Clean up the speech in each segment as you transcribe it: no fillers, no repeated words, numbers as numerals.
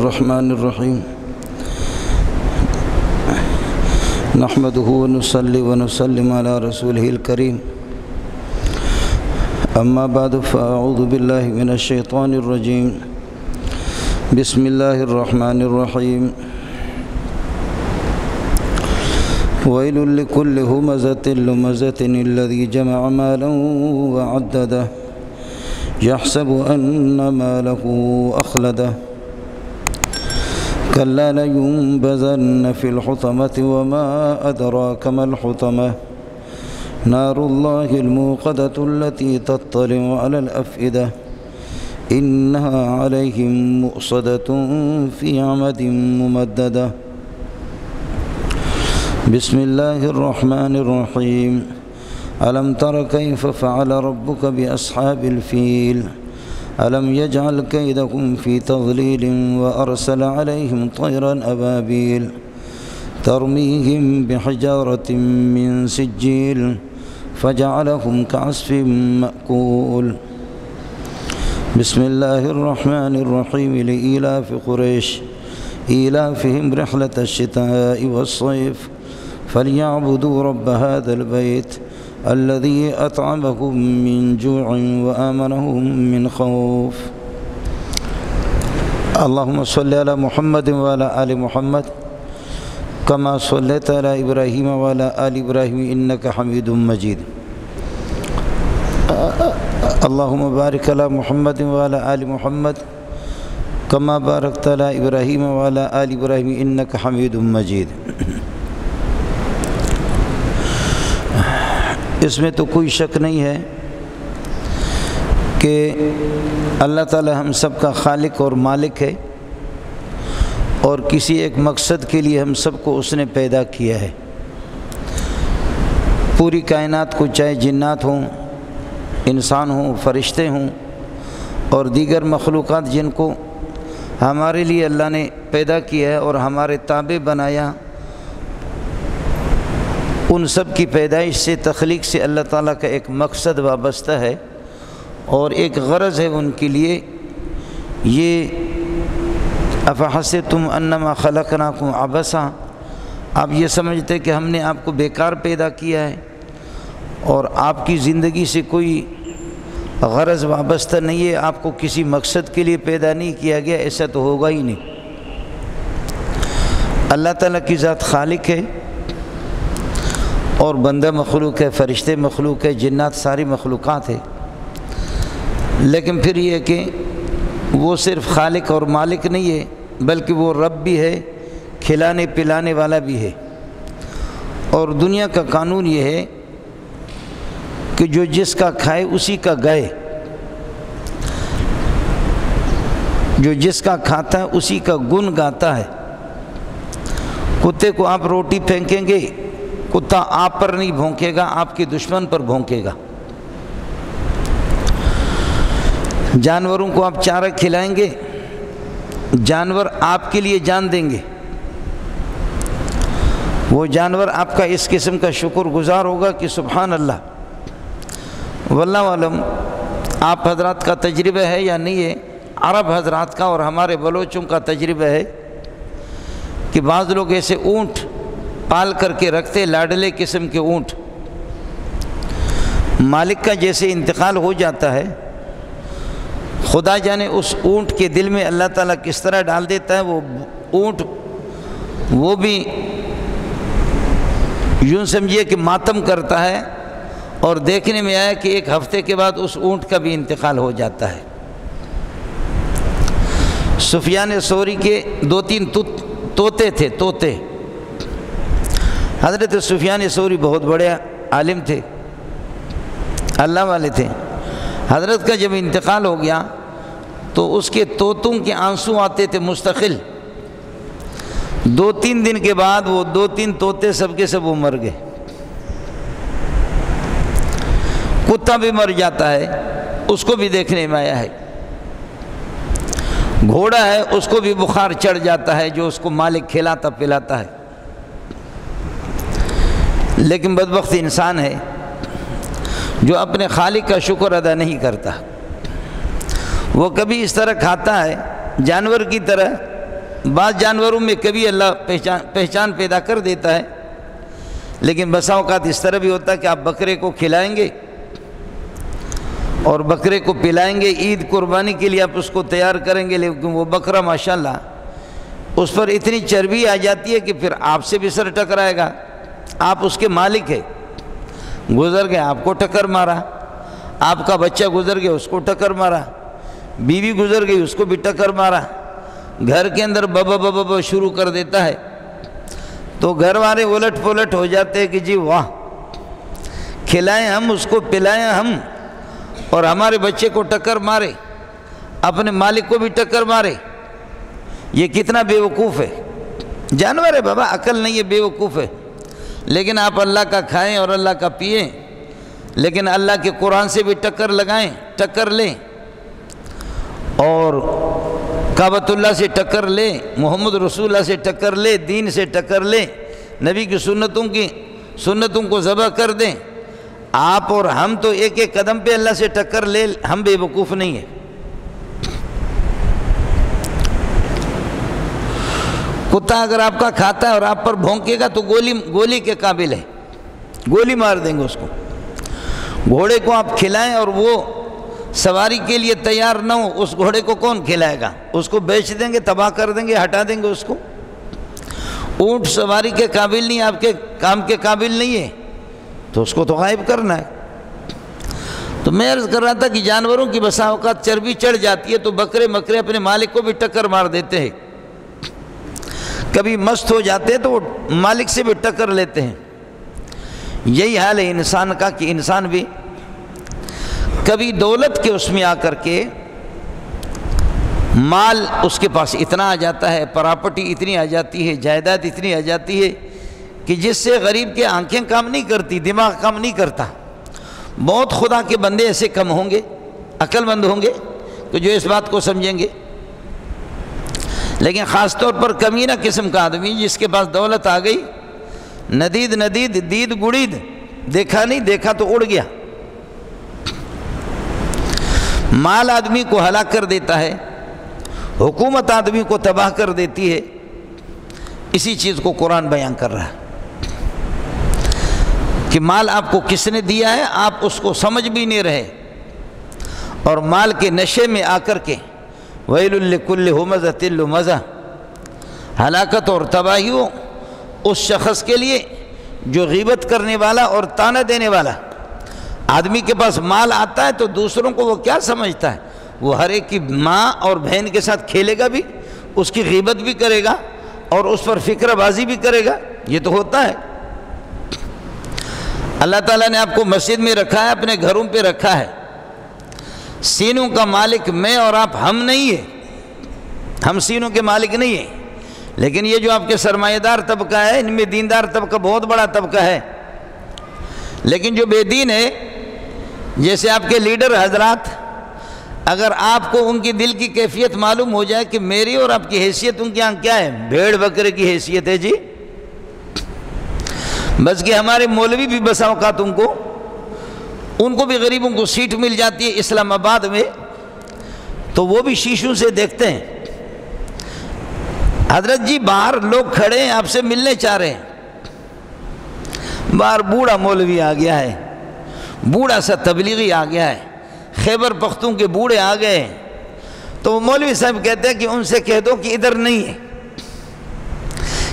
الرحمن الرحيم نحمده ونصلي ونسلم على رسوله الكريم أما بعد فأعوذ بالله من الشيطان الرجيم بسم الله الرحمن الرحيم ويل لكل همزة لمزة الذي جمع مالا وعدده يحسب أن ماله أخلده كلا لينبذن في الحطمة وما أدراك ما الحطمة نار الله الموقدة التي تطلع على الأفئدة إنها عليهم مؤصدة في عمد ممددة بسم الله الرحمن الرحيم ألم تر كيف فعل ربك بأصحاب الفيل ألم يجعل كيدهم في تضليل وأرسل عليهم طيرا أبابيل ترميهم بحجارة من سجيل فجعلهم كعصف مأكول بسم الله الرحمن الرحيم لإيلاف قريش إيلافهم رحلة الشتاء والصيف فليعبدوا رب هذا البيت الذي أطعمهم من جوع وآمنهم من خوف اللهم صل على محمد وعلى آل محمد كما صليت على إبراهيم وعلى آل إبراهيم إنك حميد مجيد اللهم بارك على محمد وعلى آل محمد كما باركت على إبراهيم وعلى آل إبراهيم إنك حميد مجيد اس میں تو کوئی شک نہیں ہے کہ اللہ تعالی ہم سب کا خالق اور مالک ہے اور کسی ایک مقصد کے لیے ہم سب کو اس نے پیدا کیا ہے۔ پوری کائنات کو چاہے جنات ہوں، انسان ہوں، فرشتے ہوں اور دیگر مخلوقات جن کو ہمارے لیے اللہ نے پیدا کیا ہے اور ہمارے تابع بنایا، ان سب کی پیدائش سے، تخلیق سے اللہ تعالیٰ کا ایک مقصد وابستہ ہے اور ایک غرض ہے ان کے لیے۔ یہ افحسبتم انما خلقناکم عبثا، آپ یہ سمجھتے کہ ہم نے آپ کو بیکار پیدا کیا ہے اور آپ کی زندگی سے کوئی غرض وابستہ نہیں ہے، آپ کو کسی مقصد کے لیے پیدا نہیں کیا گیا، ایسا تو ہوگا ہی نہیں۔ اللہ تعالیٰ کی ذات خالق ہے اور بندہ مخلوق ہے، فرشتے مخلوق ہے، جنات ساری مخلوقات ہے، لیکن پھر یہ کہ وہ صرف خالق اور مالک نہیں ہے بلکہ وہ رب بھی ہے، کھلانے پلانے والا بھی ہے۔ اور دنیا کا قانون یہ ہے کہ جو جس کا کھائے اسی کا گائے، جو جس کا کھاتا ہے اسی کا گن گاتا ہے۔ کتے کو آپ روٹی پھینکیں گے، کتا آپ پر نہیں بھونکے گا، آپ کے دشمن پر بھونکے گا۔ جانوروں کو آپ چارہ کھلائیں گے، جانور آپ کے لیے جان دیں گے۔ وہ جانور آپ کا اس قسم کا شکر گزار ہوگا کہ سبحان اللہ۔ واللہ عالم آپ حضرات کا تجربہ ہے یا نہیں ہے، عرب حضرات کا اور ہمارے بلوچوں کا تجربہ ہے کہ بعض لوگ ایسے اونٹ پال کر کے رکھتے، لاڈلے قسم کے اونٹ، مالک کا جیسے انتقال ہو جاتا ہے، خدا جانے اس اونٹ کے دل میں اللہ تعالیٰ کس طرح ڈال دیتا ہے، وہ اونٹ وہ بھی یوں سمجھیے کہ ماتم کرتا ہے، اور دیکھنے میں آیا کہ ایک ہفتے کے بعد اس اونٹ کا بھی انتقال ہو جاتا ہے۔ سفیان ثوری کے 2-3 طوطے تھے، طوطے۔ حضرت سفیان ثوری بہت بڑے عالم تھے، اللہ والے تھے۔ حضرت کا جب انتقال ہو گیا تو اس کے طوطوں کے آنسو آتے تھے مستقل۔ 2-3 دن کے بعد وہ 2-3 طوطے سب کے سب وہ مر گئے۔ کتا بھی مر جاتا ہے، اس کو بھی دیکھنے میں آیا ہے۔ گھوڑا ہے، اس کو بھی بخار چڑھ جاتا ہے جو اس کو مالک کھلاتا پلاتا ہے۔ لیکن بدبخت انسان ہے جو اپنے خالق کا شکر ادا نہیں کرتا۔ وہ کبھی اس طرح کھاتا ہے جانور کی طرح بعض جانوروں میں کبھی اللہ پہچان پیدا کر دیتا ہے، لیکن بسا اوقات اس طرح بھی ہوتا ہے کہ آپ بکرے کو کھلائیں گے اور بکرے کو پلائیں گے، عید قربانی کے لیے آپ اس کو تیار کریں گے، لیکن وہ بکرا ماشاءاللہ اس پر اتنی چربی آ جاتی ہے کہ پھر آپ سے بھی سر ٹکرائے گا۔ آپ اس کے مالک ہیں، گزر گئے آپ کو ٹکر مارا، آپ کا بچہ گزر گیا اس کو ٹکر مارا، بیوی گزر گئی اس کو بھی ٹکر مارا، گھر کے اندر بابا شروع کر دیتا ہے، تو گھر والے الٹ پلٹ ہو جاتے ہیں کہ جی واہ، کھلائیں ہم اس کو، پلائیں ہم، اور ہمارے بچے کو ٹکر مارے، اپنے مالک کو بھی ٹکر مارے۔ یہ کتنا بے وقوف ہے، جانور ہے بابا، عقل نہیں ہے، بے وقوف ہے۔ لیکن آپ اللہ کا کھائیں اور اللہ کا پئیں، لیکن اللہ کے قرآن سے بھی ٹکر لگائیں، ٹکر لیں، اور کعبۃ اللہ سے ٹکر لیں، محمد رسول اللہ سے ٹکر لیں، دین سے ٹکر لیں، نبی کی سنتوں کو ذبح کر دیں۔ آپ اور ہم تو ایک ایک قدم پہ اللہ سے ٹکر لے، ہم بے وقوف نہیں ہیں۔ کتا اگر آپ کا کھاتا ہے اور آپ پر بھونکے گا تو گولی کے قابل ہے، گولی مار دیں گے اس کو۔ گھوڑے کو آپ کھلائیں اور وہ سواری کے لیے تیار نہ ہو، اس گھوڑے کو کون کھلائے گا؟ اس کو بیچ دیں گے، تباہ کر دیں گے، ہٹا دیں گے اس کو۔ اونٹ سواری کے قابل نہیں، آپ کے کام کے قابل نہیں ہے، تو اس کو تو غائب کرنا ہے۔ تو میں عرض کر رہا تھا کہ جانوروں کی بسا اوقات چربی چڑھ جاتی ہے تو بکرے مکرے اپنے مالک کو بھی ٹکر مار دیتے ہیں، کبھی مست ہو جاتے ہیں تو وہ مالک سے بھی ٹکر لیتے ہیں۔ یہی حال ہے انسان کا کہ انسان بھی کبھی دولت کے اس میں آ کر کے مال اس کے پاس اتنا آ جاتا ہے، پراپرٹی اتنی آ جاتی ہے، جائیداد اتنی آ جاتی ہے کہ جس سے غریب کے آنکھیں کام نہیں کرتی، دماغ کام نہیں کرتا۔ بہت خدا کے بندے ایسے کم ہوں گے، عقل مند ہوں گے کہ جو اس بات کو سمجھیں گے، لیکن خاص طور پر کمینہ قسم کا آدمی جس کے پاس دولت آ گئی، ندید دید گڑید، دیکھا نہیں دیکھا تو اڑ گیا۔ مال آدمی کو ہلاک کر دیتا ہے، حکومت آدمی کو تباہ کر دیتی ہے۔ اسی چیز کو قرآن بیان کر رہا ہے کہ مال آپ کو کس نے دیا ہے، آپ اس کو سمجھ بھی نہیں رہے، اور مال کے نشے میں آ کر کے وَيْلٌ لِكُلِّ هُمَزَةٍ لُمَزَةٍ، ہلاکت اور تباہی ہو اس شخص کے لیے جو غیبت کرنے والا اور تانا دینے والا۔ آدمی کے پاس مال آتا ہے تو دوسروں کو وہ کیا سمجھتا ہے؟ وہ ہر ایک کی ماں اور بہن کے ساتھ کھیلے گا بھی، اس کی غیبت بھی کرے گا اور اس پر فکر بازی بھی کرے گا۔ یہ تو ہوتا ہے۔ اللہ تعالیٰ نے آپ کو مسجد میں رکھا ہے، اپنے گھروں پہ رکھا ہے۔ سینوں کا مالک میں اور آپ، ہم نہیں ہیں، ہم سینوں کے مالک نہیں ہیں، لیکن یہ جو آپ کے سرمایہ دار طبقہ ہے، ان میں دیندار طبقہ بہت بڑا طبقہ ہے۔ لیکن جو بے دین ہے، جیسے آپ کے لیڈر حضرات، اگر آپ کو ان کی دل کی کیفیت معلوم ہو جائے کہ میری اور آپ کی حیثیت ان کے یہاں کیا ہے، بھیڑ بکرے کی حیثیت ہے جی، بس کہ ہمارے مولوی بھی بسا اوقات ان کو بھی غریبوں کو سیٹ مل جاتی ہے اسلام آباد میں، تو وہ بھی شیشوں سے دیکھتے ہیں، حضرت جی باہر لوگ کھڑے ہیں آپ سے ملنے چاہ رہے ہیں، باہر بوڑھا مولوی آ گیا ہے، بوڑھا سا تبلیغی آ گیا ہے، خیبر پختون کے بوڑھے آ گئے ہیں، تو وہ مولوی صاحب کہتے ہیں کہ ان سے کہہ دو کہ ادھر نہیں ہے،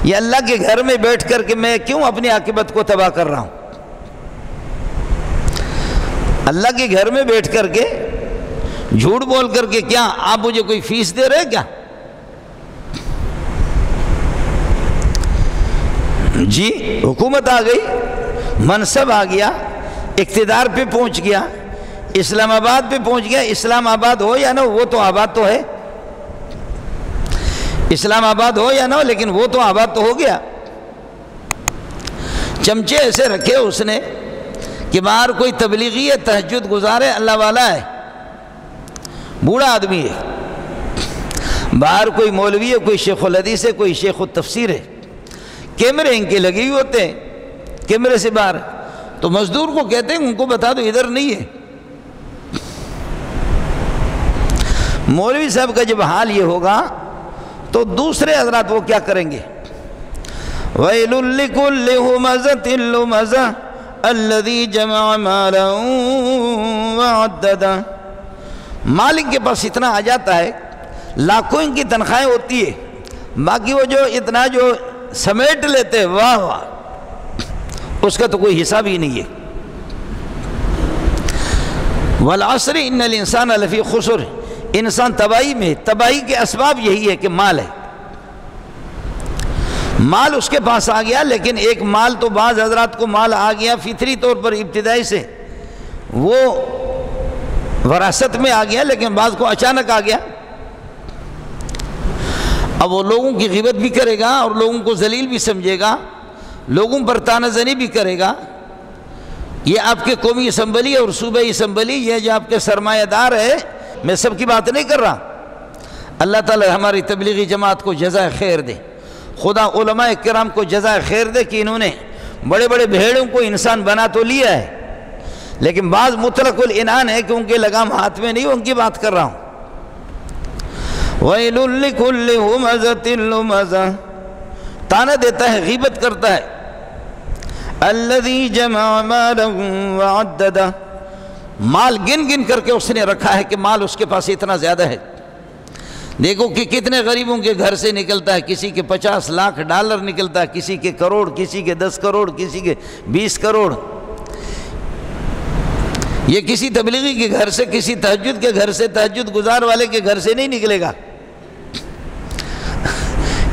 یہ اللہ کے گھر میں بیٹھ کر کے میں کیوں اپنی عاقبت کو تباہ کر رہا ہوں؟ اللہ کے گھر میں بیٹھ کر کے جھوٹ بول کر کے کیا آپ مجھے کوئی فیس دے رہے کیا؟ جی حکومت آ گئی، منصب آ گیا، اقتدار پہ پہنچ گیا، اسلام آباد پہ پہنچ گیا، اسلام آباد ہو یا نہ ہو وہ تو آباد تو ہے، اسلام آباد ہو یا نہ ہو لیکن وہ تو آباد تو ہو گیا۔ چمچے ایسے رکھے اس نے کہ باہر کوئی تبلیغی ہے، تہجد گزار ہے، اللہ والا ہے، بوڑھا آدمی ہے، باہر کوئی مولوی ہے، کوئی شیخ الحدیث ہے، کوئی شیخ التفسیر ہے، کیمرے ان کے لگے ہوئے ہوتے ہیں، کیمرے سے باہر، تو مزدور کو کہتے ہیں ان کو بتا دو ادھر نہیں ہے۔ مولوی صاحب کا جب حال یہ ہوگا تو دوسرے حضرات وہ کیا کریں گے؟ وَيْلٌ لِّكُلِّ هُمَزَةٍ لُّمَزَةٍ الَّذِي جَمَعَ مَالًا وَعَدَّدَهُ۔ مالک کے پاس اتنا آ جاتا ہے، لاکھوں ان کی تنخواہیں ہوتی ہے، باقی وہ جو اتنا جو سمیٹ لیتے ہیں، واہ واہ، اس کا تو کوئی حساب ہی نہیں ہے۔ وَالْعَصْرِ إِنَّ الْإِنسَانَ لَفِي خُسْرٍ، انسان تباہی میں، تباہی کے اسباب یہی ہے کہ مال ہے۔ مال اس کے پاس آ گیا، لیکن ایک مال تو بعض حضرات کو مال آ گیا فطری طور پر ابتدائی سے، وہ وراثت میں آ گیا، لیکن بعض کو اچانک آ گیا۔ اب وہ لوگوں کی غیبت بھی کرے گا اور لوگوں کو ذلیل بھی سمجھے گا، لوگوں پر طعنہ زنی بھی کرے گا۔ یہ آپ کے قومی اسمبلی اور صوبائی اسمبلی، یہ جو آپ کے سرمایہ دار ہے، میں سب کی بات نہیں کر رہا، اللہ تعالی ہماری تبلیغی جماعت کو جزائے خیر دے، خدا علماء کرام کو جزائے خیر دے کہ انہوں نے بڑے بڑے بھیڑوں کو انسان بنا تو لیا ہے، لیکن بعض مطلق العنان ہے کہ ان کے لگام ہاتھ میں نہیں، ان کی بات کر رہا ہوں۔ وَيْلٌ لِّكُلِّ هُمَزَةٍ لُّمَزَةٍ، طعنہ دیتا ہے، غیبت کرتا ہے۔ الَّذِي جَمَعَ مَالًا وَعَدَّدَهُ، مال گن گن کر کے اس نے رکھا ہے کہ مال اس کے پاس اتنا زیادہ ہے۔ دیکھو کہ کتنے غریبوں کے گھر سے نکلتا ہے، کسی کے 50 لاکھ ڈالر نکلتا ہے، کسی کے کروڑ، کسی کے 10 کروڑ، کسی کے 20 کروڑ۔ یہ کسی تبلیغی کے گھر سے، کسی تہجد کے گھر سے، تہجد گزار والے کے گھر سے نہیں نکلے گا۔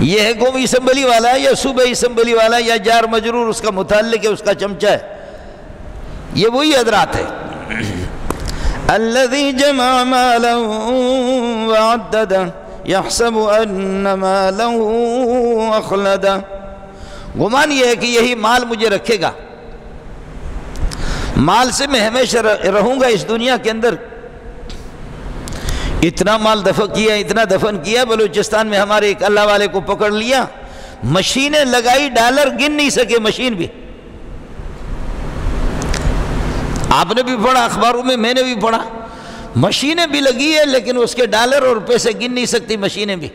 یہ ہے قومی اسمبلی والا یا صوبائی اسمبلی والا یا جار مجرور، اس کا متعلق ہے، اس کا چمچہ ہے، یہ وہی حضرات ہے۔ الذي جمع مالا وعدده يحسب ان ماله اخلده، گمان یہ ہے کہ یہی مال مجھے رکھے گا، مال سے میں ہمیشہ رہوں گا اس دنیا کے اندر۔ اتنا مال دفن کیا، اتنا دفن کیا، بلوچستان میں ہمارے ایک اللہ والے کو پکڑ لیا، مشینیں لگائی، ڈالر گن نہیں سکے مشین بھی۔ آپ نے بھی پڑھا اخباروں میں نے بھی پڑھا، مشینیں بھی لگی ہے لیکن اس کے ڈالر اور پیسے گن نہیں سکتی مشینیں بھی۔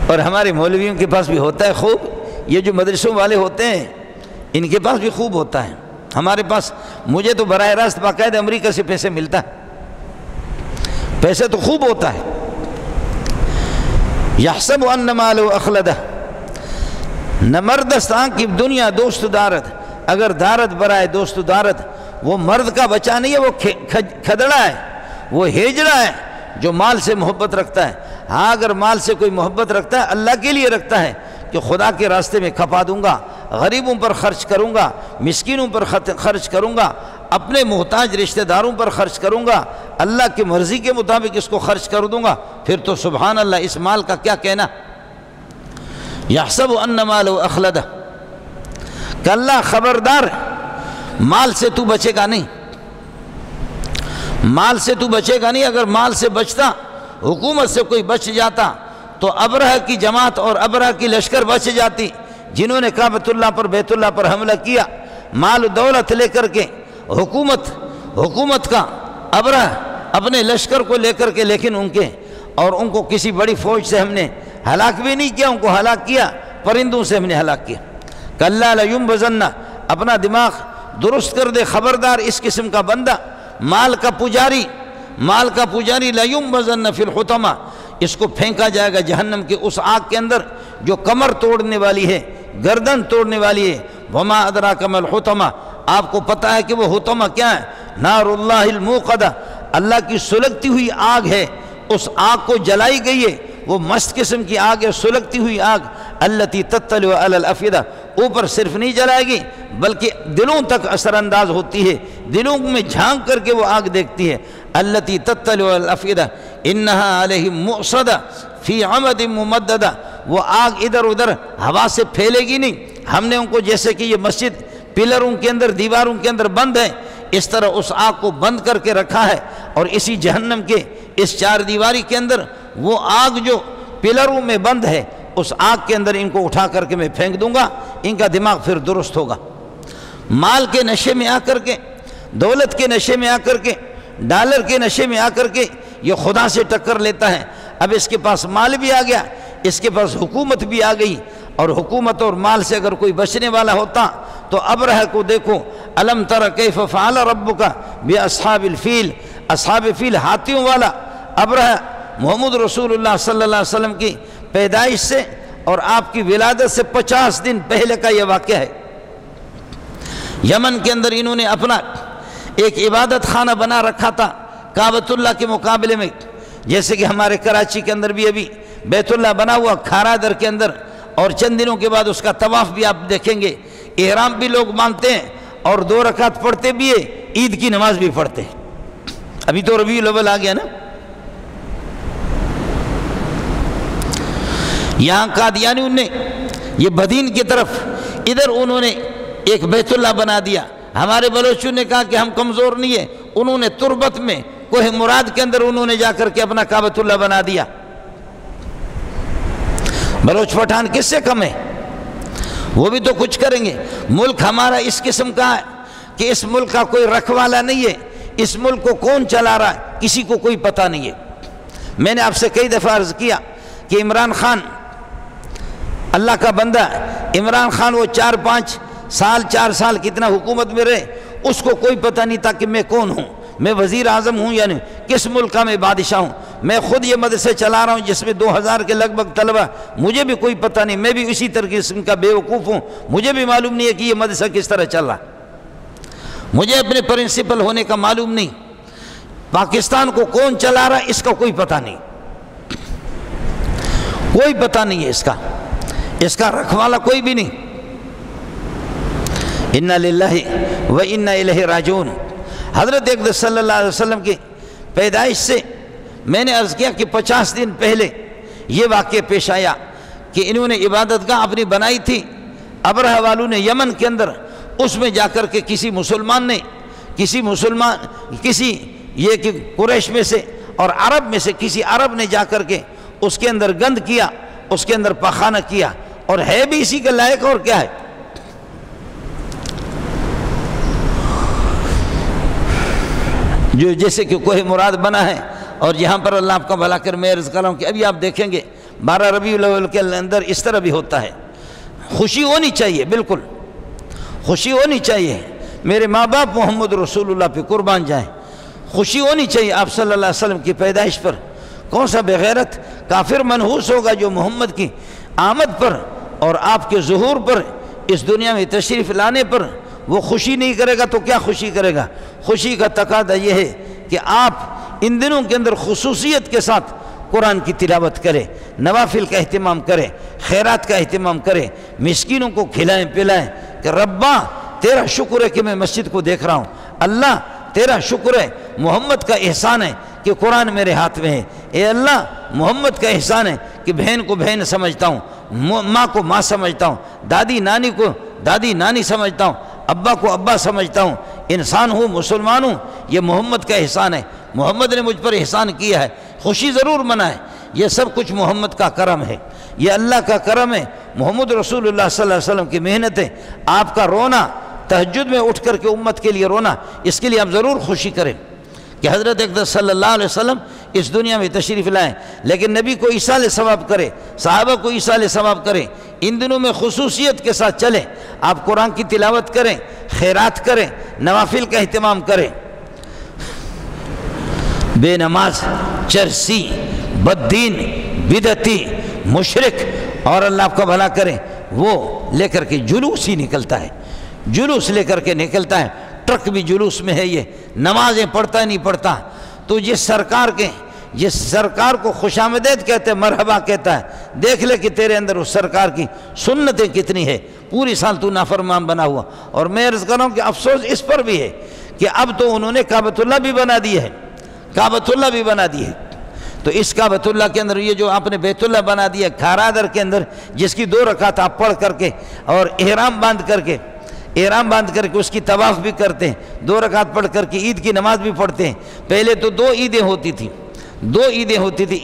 اور ہمارے مولویوں کے پاس بھی ہوتا ہے خوب، یہ جو مدرسوں والے ہوتے ہیں ان کے پاس بھی خوب ہوتا ہے۔ ہمارے پاس، مجھے تو براہ راست باقاعدہ امریکہ سے پیسے ملتا ہے، پیسے تو خوب ہوتا ہے۔ یحسب ان مالہ اخلدہ، نمردست آنکھ کی دنیا دوست دارد، اگر دارد برائے دوست دارد، وہ مرد کا بچہ نہیں ہے، وہ کھدڑا ہے، وہ ہیجڑا ہے جو مال سے محبت رکھتا ہے۔ ہاں اگر مال سے کوئی محبت رکھتا ہے، اللہ کے لیے رکھتا ہے کہ خدا کے راستے میں کھپا دوں گا، غریبوں پر خرچ کروں گا، مسکینوں پر خرچ کروں گا، اپنے محتاج رشتہ داروں پر خرچ کروں گا، اللہ کی مرضی کے مطابق اس کو خرچ کر دوں گا، پھر تو سبحان اللہ، اس مال کا کیا کہنا۔ یحسب ان مالہ اخلدہ، کہ اللہ خبردار، مال سے تو بچے گا نہیں، مال سے تو بچے گا نہیں۔ اگر مال سے بچتا، حکومت سے کوئی بچ جاتا تو ابرہ کی جماعت اور ابرہ کی لشکر بچ جاتی، جنہوں نے کعبۃ اللہ پر، بیت اللہ پر حملہ کیا، مال و دولت لے کر کے، حکومت کا ابرہ اپنے لشکر کو لے کر کے، لیکن ان کو کسی بڑی فوج سے ہم نے ہلاک بھی نہیں کیا، ان کو ہلاک کیا، پرندوں سے ہم نے ہلاک کیا۔ کَلَّا لَيُنبَذَنَّ، اپنا دماغ درست کر دے، خبردار اس قسم کا بندہ، مال کا پجاری لَيُنبَذَنَّ فِي الْحُطَمَةِ، اس کو پھینکا جائے گا جہنم کے اس آگ کے اندر جو کمر توڑنے والی ہے، گردن توڑنے والی ہے۔ وَمَا أَدْرَاكَ مَا الْحُطَمَةُ، آپ کو پتہ ہے کہ وہ حطمہ کیا ہے؟ نار اللہ الموقدہ، اللہ کی سلگتی ہوئی آگ ہے، اس آگ کو جلائی گئی ہے، وہ مست قسم کی آگ ہے، سلگتی ہوئی آگ، التی تطلع علی الافئدہ، اوپر صرف نہیں جلائے گی بلکہ دلوں تک اثر انداز ہوتی ہے، دلوں میں جھانک کر کے وہ آگ دیکھتی ہے۔ التی تطلع علی الافئدہ انہا علیہم مؤصدہ فی عمد ممددہ، وہ آگ ادھر ادھر ہوا سے پھیلے گی نہیں۔ ہم نے ان کو جیسے کہ یہ مسجد پلروں کے اندر، دیواروں کے اندر بند ہے، اس طرح اس آگ کو بند کر کے رکھا ہے، اور اسی جہنم کے اس چار دیواری کے اندر وہ آگ جو پلروں میں بند ہے، اس آگ کے اندر ان کو اٹھا کر کے میں پھینک دوں گا، ان کا دماغ پھر درست ہوگا۔ مال کے نشے میں آ کر کے، دولت کے نشے میں آ کر کے، ڈالر کے نشے میں آ کر کے یہ خدا سے ٹکر لیتا ہے، اب اس کے پاس مال بھی آ گیا، اس کے پاس حکومت بھی آ گئی، اور حکومت اور مال سے اگر کوئی بچنے والا ہوتا تو ابرہہ کو دیکھو، الم تر کیف فعل ربک باصحاب الفیل، اصحاب فیل ہاتھیوں والا ابرہہ محمد رسول اللہ صلی اللہ علیہ وسلم کی پیدائش سے اور آپ کی ولادت سے 50 دن پہلے کا یہ واقعہ ہے۔ یمن کے اندر انہوں نے اپنا ایک عبادت خانہ بنا رکھا تھا کعبۃ اللہ کے مقابلے میں، جیسے کہ ہمارے کراچی کے اندر بھی ابھی بیت اللہ بنا ہوا کھارادر کے اندر، اور چند دنوں کے بعد اس کا طواف بھی آپ دیکھیں گے، احرام بھی لوگ مانتے ہیں اور 2 رکعت پڑھتے بھی ہیں، عید کی نماز بھی پڑھتے ہیں۔ ابھی تو ربیع الاول آ گیا نا۔ یہاں قادیانیوں نے یہ بدین کی طرف ادھر انہوں نے ایک بیت اللہ بنا دیا۔ ہمارے بلوچوں نے کہا کہ ہم کمزور نہیں ہیں، انہوں نے تربت میں کوہ مراد کے اندر انہوں نے جا کر کے اپنا کعبۃ اللہ بنا دیا۔ بلوچ پٹھان کس سے کم ہے؟ وہ بھی تو کچھ کریں گے۔ ملک ہمارا اس قسم کا ہے کہ اس ملک کا کوئی رکھوالا نہیں ہے، اس ملک کو کون چلا رہا ہے کسی کو کوئی پتہ نہیں ہے۔ میں نے آپ سے کئی دفعہ عرض کیا کہ عمران خان اللہ کا بندہ ہے، عمران خان وہ 4 سال کتنا حکومت میں رہے، اس کو کوئی پتہ نہیں تھا کہ میں کون ہوں، میں وزیر اعظم ہوں یا نہیں، کس ملک کا میں بادشاہ ہوں۔ میں خود یہ مدرسے چلا رہا ہوں جس میں 2000 کے لگ بھگ طلبہ، مجھے بھی کوئی پتہ نہیں، میں بھی اسی طرح قسم کا بے وقوف ہوں، مجھے بھی معلوم نہیں ہے کہ یہ مدرسہ کس طرح چل رہا، مجھے اپنے پرنسپل ہونے کا معلوم نہیں، پاکستان کو کون چلا رہا ہے اس کا کوئی پتہ نہیں، کوئی پتہ نہیں ہے اس کا رکھوالا کوئی بھی نہیں۔ انا للہ و انا الیہ راجعون۔ حضرت اقدس صلی اللہ علیہ وسلم کی پیدائش سے میں نے عرض کیا کہ 50 دن پہلے یہ واقعہ پیش آیا کہ انہوں نے عبادت گاہ اپنی بنائی تھی، ابرہہ والوں نے یمن کے اندر، اس میں جا کر کے کسی یہ کہ قریش میں سے اور عرب میں سے کسی عرب نے جا کر کے اس کے اندر گند کیا، اس کے اندر پخانہ کیا، اور ہے بھی اسی کے لائق، اور کیا ہے۔ جو جیسے کہ کوہ مراد بنا ہے، اور یہاں پر اللہ آپ کا بھلا کر میں عرض کر رہا ہوں کہ ابھی آپ دیکھیں گے 12 ربیع الاول کے اندر اس طرح بھی ہوتا ہے۔ خوشی ہونی چاہیے، بالکل خوشی ہونی چاہیے، میرے ماں باپ محمد رسول اللہ پہ قربان جائیں، خوشی ہونی چاہیے آپ صلی اللہ علیہ وسلم کی پیدائش پر۔ کون سا بغیرت کافر منحوس ہوگا جو محمد کی آمد پر اور آپ کے ظہور پر، اس دنیا میں تشریف لانے پر وہ خوشی نہیں کرے گا تو کیا خوشی کرے گا؟ خوشی کا تقاضا یہ ہے کہ آپ ان دنوں کے اندر خصوصیت کے ساتھ قرآن کی تلاوت کریں، نوافل کا اہتمام کریں، خیرات کا اہتمام کریں، مسکینوں کو کھلائیں پلائیں کہ ربا تیرا شکر ہے کہ میں مسجد کو دیکھ رہا ہوں، اللہ تیرا شکر ہے، محمد کا احسان ہے کہ قرآن میرے ہاتھ میں ہے، اے اللہ محمد کا احسان ہے کہ بہن کو بہن سمجھتا ہوں، ماں کو ماں سمجھتا ہوں، دادی نانی کو دادی نانی سمجھتا ہوں، ابا کو ابا سمجھتا ہوں، انسان ہوں مسلمان ہوں، یہ محمد کا احسان ہے، محمد نے مجھ پر احسان کیا ہے، خوشی ضرور منائے، یہ سب کچھ محمد کا کرم ہے، یہ اللہ کا کرم ہے، محمد رسول اللہ صلی اللہ علیہ وسلم کی محنت ہے۔ آپ کا رونا، تہجد میں اٹھ کر کے امت کے لیے رونا، اس کے لیے آپ ضرور خوشی کریں کہ حضرت اقدس صلی اللہ علیہ وسلم اس دنیا میں تشریف لائیں، لیکن نبی کو ایصال ثواب کرے، صحابہ کو ایصال ثواب کرے، ان دنوں میں خصوصیت کے ساتھ چلیں، آپ قرآن کی تلاوت کریں، خیرات کریں، نوافل کا اہتمام کریں۔ بے نماز، چرسی، بددین، بدعتی، مشرک، اور اللہ آپ کا بھلا کرے، وہ لے کر کے جلوس ہی نکلتا ہے، جلوس لے کر کے نکلتا ہے، ٹرک بھی جلوس میں ہے، یہ نمازیں پڑھتا نہیں پڑھتا، تو جس سرکار کو خوش آمدید کہتے ہیں، مرحبا کہتا ہے، دیکھ لے کہ تیرے اندر اس سرکار کی سنتیں کتنی ہے، پوری سال تو نافرمان بنا ہوا۔ اور میں عرض کر رہا ہوں کہ افسوس اس پر بھی ہے کہ اب تو انہوں نے کعبۃ اللہ بھی بنا دی ہے، کعبۃ اللہ بھی بنا دی ہے، تو اس کعبۃ اللہ کے اندر یہ جو آپ نے بیت اللہ بنا دیا کھارادر کے اندر، جس کی 2 رکعت آپ پڑھ کر کے اور احرام باندھ کر کے اس کی طواف بھی کرتے ہیں، 2 رکعت پڑھ کر کے عید کی نماز بھی پڑھتے ہیں۔ پہلے تو 2 عیدیں ہوتی تھی، 2 عیدیں ہوتی تھی،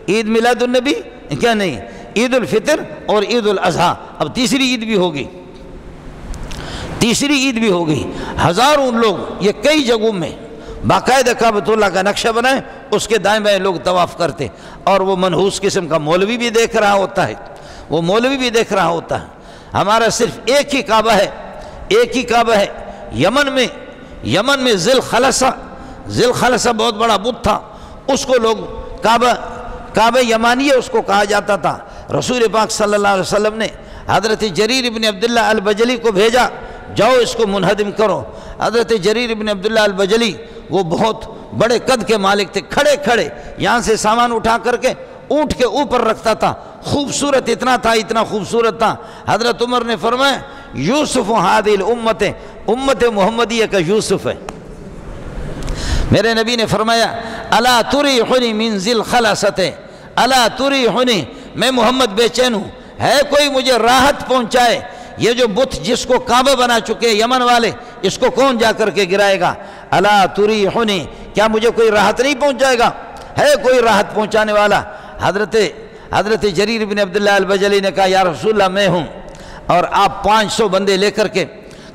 عید میلاد النبی، کیا نہیں، عید الفطر اور عید الاضحیٰ، اب تیسری عید بھی ہوگی، ہزاروں لوگ یہ کئی جگہوں میں باقاعدہ کعبۃ اللہ کا نقشہ بنائیں اس کے دائیں بائیں لوگ طواف کرتے، اور وہ منحوس قسم کا مولوی بھی دیکھ رہا ہوتا ہے، وہ مولوی بھی دیکھ رہا ہوتا ہے۔ ہمارا صرف ایک ہی کعبہ ہے، ایک ہی کعبہ ہے یمن میں ذی الخلصہ بہت بڑا بت تھا، اس کو لوگ کعبہ یمانیہ اس کو کہا جاتا تھا۔ رسول پاک صلی اللہ علیہ وسلم نے حضرت جریر ابن عبداللہ البجلی کو بھیجا، جاؤ اس کو منہدم کرو۔ حضرت جریر ابن عبداللہ البجلی وہ بہت بڑے قد کے مالک تھے، کھڑے کھڑے یہاں سے سامان اٹھا کر کے اونٹ کے اوپر رکھتا تھا، خوبصورت اتنا خوبصورت تھا۔ حضرت عمر نے فرمایا یوسف ہادی الامت، امت محمدیہ کا یوسف ہے۔ میرے نبی نے فرمایا الا تریحنی من ذی الخلصۃ، الا تریحنی، میں محمد بے چین ہوں، ہے کوئی مجھے راحت پہنچائے؟ یہ جو بت جس کو کعبہ بنا چکے یمن والے، اس کو کون جا کر کے گرائے گا؟ الا تریحنی، کیا مجھے کوئی راحت نہیں پہنچائے گا؟ ہے کوئی راحت پہنچانے والا؟ حضرت جریر بن عبداللہ البجلی نے کہا یا رسول اللہ میں ہوں۔ اور آپ 500 بندے لے کر کے،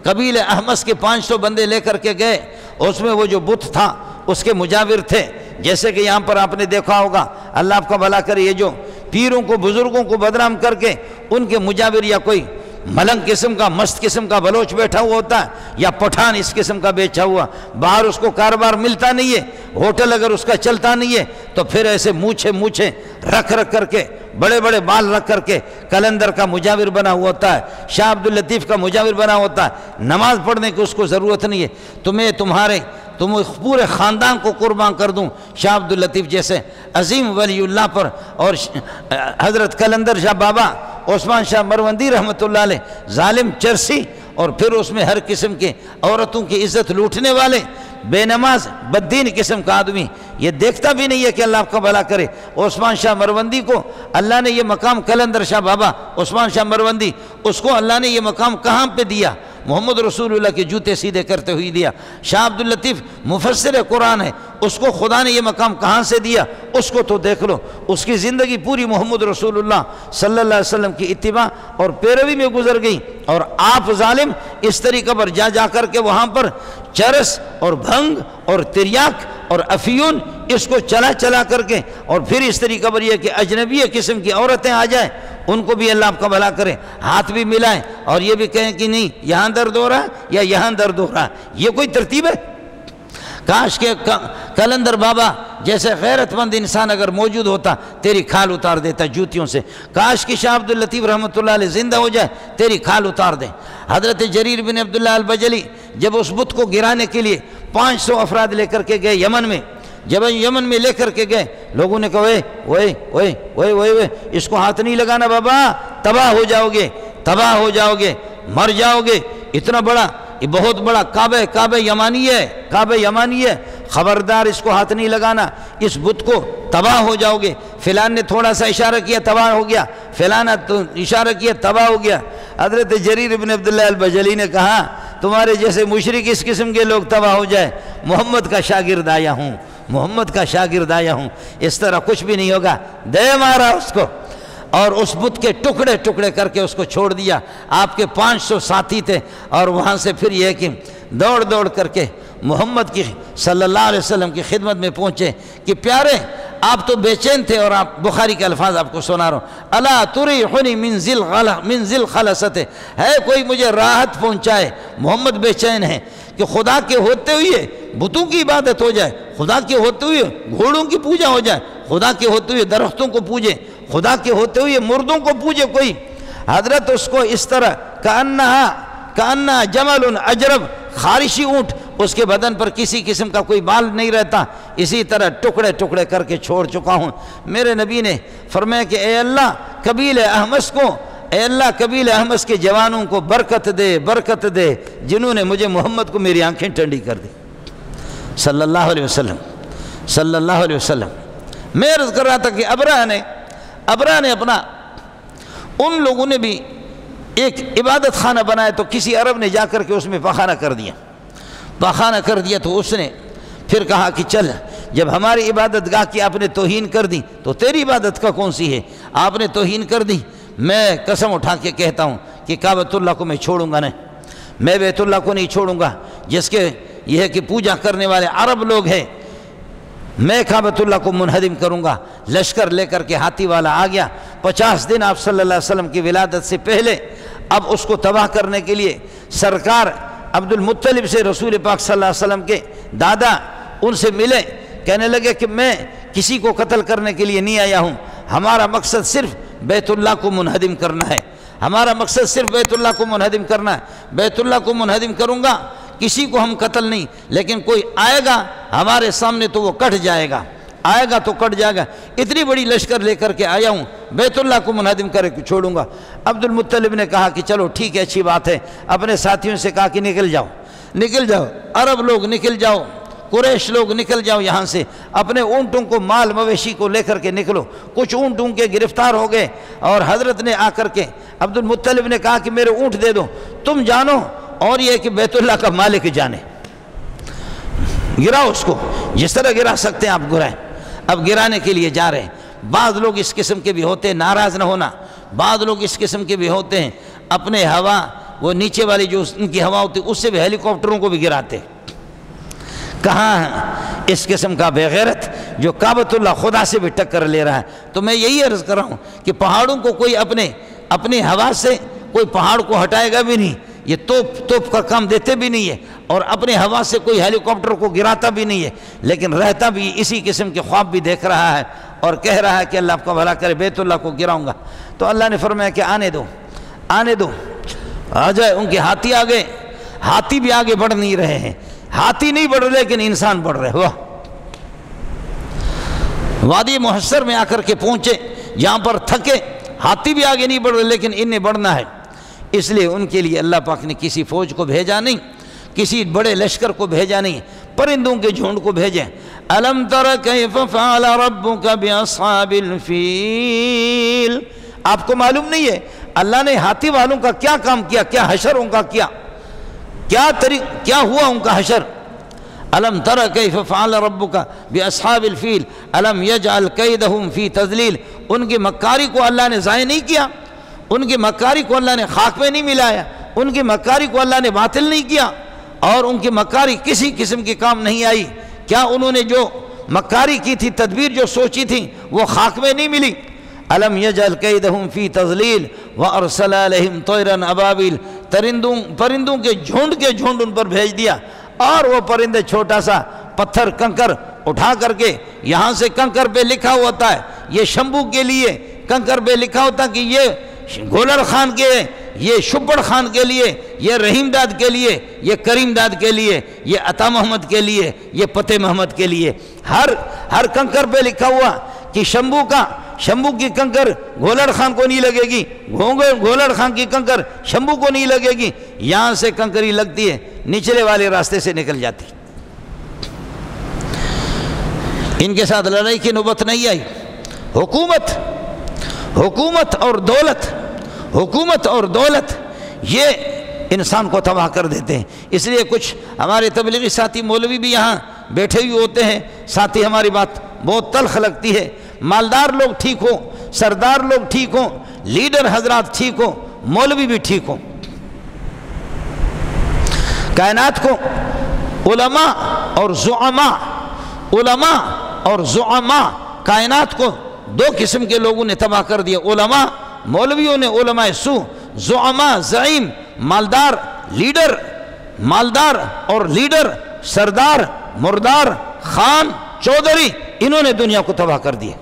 قبیل احمس کے 500 بندے لے کر کے گئے۔ اس میں وہ جو بت تھا اس کے مجاور تھے، جیسے کہ یہاں پر آپ نے دیکھا ہوگا، اللہ آپ کا بھلا کرے، یہ جو پیروں کو بزرگوں کو بدنام کر کے ان کے مجاور یا کوئی ملنگ قسم کا مست قسم کا بلوچ بیٹھا ہوا ہوتا ہے، یا پٹھان اس قسم کا بیٹھا ہوا، باہر اس کو کاروبار ملتا نہیں ہے، ہوٹل اگر اس کا چلتا نہیں ہے تو پھر ایسے مونچھے رکھ کر کے، بڑے بڑے بال رکھ کر کے کلندر کا مجاور بنا ہوا ہوتا ہے، شاہ عبداللطیف کا مجاور بنا ہوتا ہے۔ نماز پڑھنے کی اس کو ضرورت نہیں ہے، تم پورے خاندان کو قربان کر دوں شاہ عبداللطیف جیسے عظیم ولی اللہ پر، اور حضرت کلندر شاہ بابا عثمان شاہ مروندی رحمۃ اللہ علیہ، ظالم چرسی، اور پھر اس میں ہر قسم کے عورتوں کی عزت لوٹنے والے، بے نماز بددین قسم کا آدمی، یہ دیکھتا بھی نہیں ہے کہ اللہ آپ کا بھلا کرے۔ عثمان شاہ مروندی کو اللہ نے یہ مقام، کلندر شاہ بابا عثمان شاہ مروندی، اس کو اللہ نے یہ مقام کہاں پہ دیا؟ محمد رسول اللہ کے جوتے سیدھے کرتے ہوئے دیا۔ شاہ عبداللطیف مفسر قرآن ہے، اس کو خدا نے یہ مقام کہاں سے دیا؟ اس کو تو دیکھ لو، اس کی زندگی پوری محمد رسول اللہ صلی اللہ علیہ وسلم کی اتباع اور پیروی میں گزر گئی، اور آپ ظالم اس طریقے پر جا کر کے وہاں پر چرس اور بھنگ اور تریاک اور افیون اس کو چلا کر کے، اور پھر اس طریقے پر یہ کہ اجنبی قسم کی عورتیں آ جائیں، ان کو بھی اللہ آپ کا بھلا کرے، ہاتھ بھی ملائیں اور یہ بھی کہیں کہ نہیں یہاں درد ہو رہا ہے یا یہاں درد ہو رہا ہے، یہ کوئی ترتیب ہے؟ کاش کہ کلندر بابا جیسے غیرت مند انسان اگر موجود ہوتا تیری کھال اتار دیتا جوتیوں سے۔ کاش کہ شاہ عبداللطیف رحمۃ اللہ علیہ زندہ ہو جائے، تیری کھال اتار دیں۔ حضرت جریر بن عبداللہ البجلی جب اس بت کو گرانے کے لیے 500 افراد لے کر کے گئے یمن میں، جب یمن میں لے کر کے گئے، لوگوں نے کہا اوے اس کو ہاتھ نہیں لگانا بابا، تباہ ہو جاؤ گے، مر جاؤ گے، اتنا بڑا، یہ بہت بڑا کعبہ یمانی ہے، خبردار اس کو ہاتھ نہیں لگانا، اس بت کو تباہ ہو جاؤ گے۔ فلان نے تھوڑا سا اشارہ کیا تباہ ہو گیا، فلان نے اشارہ کیا تباہ ہو گیا۔ حضرت جریر بن عبداللہ البجلی نے کہا تمہارے جیسے مشرک اس قسم کے لوگ تباہ ہو جائے، محمد کا شاگرد آیا ہوں، اس طرح کچھ بھی نہیں ہوگا، دے مارا اس کو، اور اس بت کے ٹکڑے کر کے اس کو چھوڑ دیا۔ آپ کے 500 ساتھی تھے، اور وہاں سے پھر یہ کہ دوڑ کر کے محمد کی صلی اللہ علیہ وسلم کی خدمت میں پہنچے کہ پیارے آپ تو بے چین تھے، اور آپ بخاری کے الفاظ آپ کو سنا رہا ہوں، الا تریحنی من ذی الخلصۃ، ہے کوئی مجھے راحت پہنچائے؟ محمد بے چین ہے کہ خدا کے ہوتے ہوئے بتوں کی عبادت ہو جائے، خدا کے ہوتے ہوئے گھوڑوں کی پوجا ہو جائے، خدا کے ہوتے ہوئے درختوں کو پوجے، خدا کے ہوتے ہوئے مردوں کو پوجے کوئی۔ حضرت اس کو اس طرح کأنہا جمل اجرب، خارشی اونٹ، اس کے بدن پر کسی قسم کا کوئی بال نہیں رہتا، اسی طرح ٹکڑے کر کے چھوڑ چکا ہوں۔ میرے نبی نے فرمایا کہ اے اللہ قبیل احمس کے جوانوں کو برکت دے جنہوں نے مجھے محمد کو میری آنکھیں ٹھنڈی کر دی صلی اللہ علیہ وسلم۔ میں عرض کر رہا تھا کہ ابرہ نے اپنا، ان لوگوں نے بھی ایک عبادت خانہ بنایا، تو کسی عرب نے جا کر کے اس میں پاخانہ کر دیا تو اس نے پھر کہا کہ چل، جب ہماری عبادت گاہ کی آپ نے توہین کر دی تو تیری عبادت کا کون سی ہے؟ آپ نے توہین کر دی، میں قسم اٹھا کے کہتا ہوں کہ کعبۃ اللہ کو میں چھوڑوں گا نہیں، میں بیت اللہ کو نہیں چھوڑوں گا، جس کے یہ ہے کہ پوجا کرنے والے عرب لوگ ہیں، میں کعبۃ کو منہدم کروں گا۔ لشکر لے کر کے ہاتھی والا آ گیا۔ 50 دن آپ صلی اللہ علیہ وسلم کی ولادت سے پہلے اب اس کو تباہ کرنے کے لیے سرکار عبد المطلب سے رسول پاک صلی اللہ علیہ وسلم کے دادا ان سے ملے، کہنے لگے کہ میں کسی کو قتل کرنے کے لیے نہیں آیا ہوں، ہمارا مقصد صرف بیت اللہ کو منہدم کرنا ہے، ہمارا مقصد صرف بیت اللہ کو منہدم کرنا ہے، بیت اللہ کو منہدم کروں گا، کسی کو ہم قتل نہیں، لیکن کوئی آئے گا ہمارے سامنے تو وہ کٹ جائے گا، آئے گا تو کٹ جائے گا، اتنی بڑی لشکر لے کر کے آیا ہوں، بیت اللہ کو منہدم کر کے چھوڑوں گا۔ عبد المطلب نے کہا کہ چلو ٹھیک ہے، اچھی بات ہے، اپنے ساتھیوں سے کہا کہ نکل جاؤ، نکل جاؤ، عرب لوگ نکل جاؤ، قریش لوگ نکل جاؤ یہاں سے، اپنے اونٹوں کو، مال مویشی کو لے کر کے نکلو۔ کچھ اونٹوں کے گرفتار ہو گئے اور حضرت نے آ کر کے عبد المطلب نے کہا کہ میرے اونٹ دے دو، تم جانو اور یہ کہ بیت اللہ کا مالک جانے، گراؤ اس کو، جس طرح گرا سکتے ہیں آپ گرائیں۔ اب گرانے کے لیے جا رہے ہیں۔ بعض لوگ اس قسم کے بھی ہوتے ہیں، ناراض نہ ہونا، بعض لوگ اس قسم کے بھی ہوتے ہیں اپنے ہوا، وہ نیچے والی جو ان کی ہوا ہوتی ہے اس سے بھی ہیلی کاپٹروں کو بھی گراتے۔ کہاں ہے اس قسم کا بے غیرت جو کعبۃ اللہ خدا سے بھی ٹکر لے رہا ہے؟ تو میں یہی عرض کر رہا ہوں کہ پہاڑوں کو کوئی اپنی ہوا سے کوئی پہاڑ کو ہٹائے گا بھی نہیں، یہ توپ کا کام دیتے بھی نہیں ہے، اور اپنے ہوا سے کوئی ہیلی کاپٹر کو گراتا بھی نہیں ہے، لیکن رہتا بھی اسی قسم کے خواب بھی دیکھ رہا ہے اور کہہ رہا ہے کہ اللہ آپ کا بھلا کرے، بیت اللہ کو گراؤں گا۔ تو اللہ نے فرمایا کہ آنے دو، آنے دو، آ جائے۔ ان کے ہاتھی آ گئے، ہاتھی بھی آگے بڑھ نہیں رہے ہیں، ہاتھی نہیں بڑھ رہے لیکن انسان بڑھ رہے۔ واہ! وادی محصر میں آ کر کے پہنچے، جہاں پر تھکے، ہاتھی بھی آگے نہیں بڑھ رہے لیکن انہیں بڑھنا ہے، اس لیے ان کے لیے اللہ پاک نے کسی فوج کو بھیجا نہیں، کسی بڑے لشکر کو بھیجا نہیں، پرندوں کے جھنڈ کو بھیجیں۔ الم تر کیف فعل ربک باصحاب الفیل، آپ کو معلوم نہیں ہے اللہ نے ہاتھی والوں کا کیا کام کیا، کیا حشر ان کا کیا ہوا ان کا حشر۔ الم تر کیف فعل ربک باصحاب الفیل الم یجعل کیدہم فی تضلیل، ان کی مکاری کو اللہ نے ضائع نہیں کیا، ان کی مکاری کو اللہ نے خاک میں نہیں ملایا، ان کی مکاری کو اللہ نے باطل نہیں کیا، اور ان کی مکاری کسی قسم کی کام نہیں آئی۔ کیا انہوں نے جو مکاری کی تھی، تدبیر جو سوچی تھی، وہ خاک میں نہیں ملی؟ الم یجعل کیدہم فی تضلیل وارسل علیہم طیرا ابابیل، پرندوں کے جھنڈ ان پر بھیج دیا، اور وہ پرندے چھوٹا سا پتھر کنکر اٹھا کر کے، یہاں سے کنکر پہ لکھا ہوتا ہے یہ شمبو کے لیے، کنکر پہ لکھا ہوتا کہ یہ گولڑ خان کے، یہ شبڑ خان کے لیے، یہ رحیم داد کے لیے، یہ کریم داد کے لیے، یہ عطا محمد کے لیے، یہ فتح محمد کے لیے۔ ہر کنکر پہ لکھا ہوا کہ شمبو کی کنکر گولڑ خان کو نہیں لگے گی، گولڑ خان کی کنکر شمبو کو نہیں لگے گی، یہاں سے کنکری لگتی ہے، نچلے والے راستے سے نکل جاتی۔ ان کے ساتھ لڑائی کی نوبت نہیں آئی۔ حکومت اور دولت یہ انسان کو تباہ کر دیتے ہیں۔ اس لیے کچھ ہمارے تبلیغی ساتھی مولوی بھی یہاں بیٹھے ہوئے ہوتے ہیں، ساتھی ہماری بات بہت تلخ لگتی ہے، مالدار لوگ ٹھیک ہوں، سردار لوگ ٹھیک ہوں، لیڈر حضرات ٹھیک ہوں، مولوی بھی ٹھیک ہوں، کائنات کو علماء اور زعماء کائنات کو دو قسم کے لوگوں نے تباہ کر دیا۔ علماء مولویوں نے علماء سو، زعماء زعیم، مالدار اور لیڈر، سردار، مردار، خان، چودھری، انہوں نے دنیا کو تباہ کر دیا۔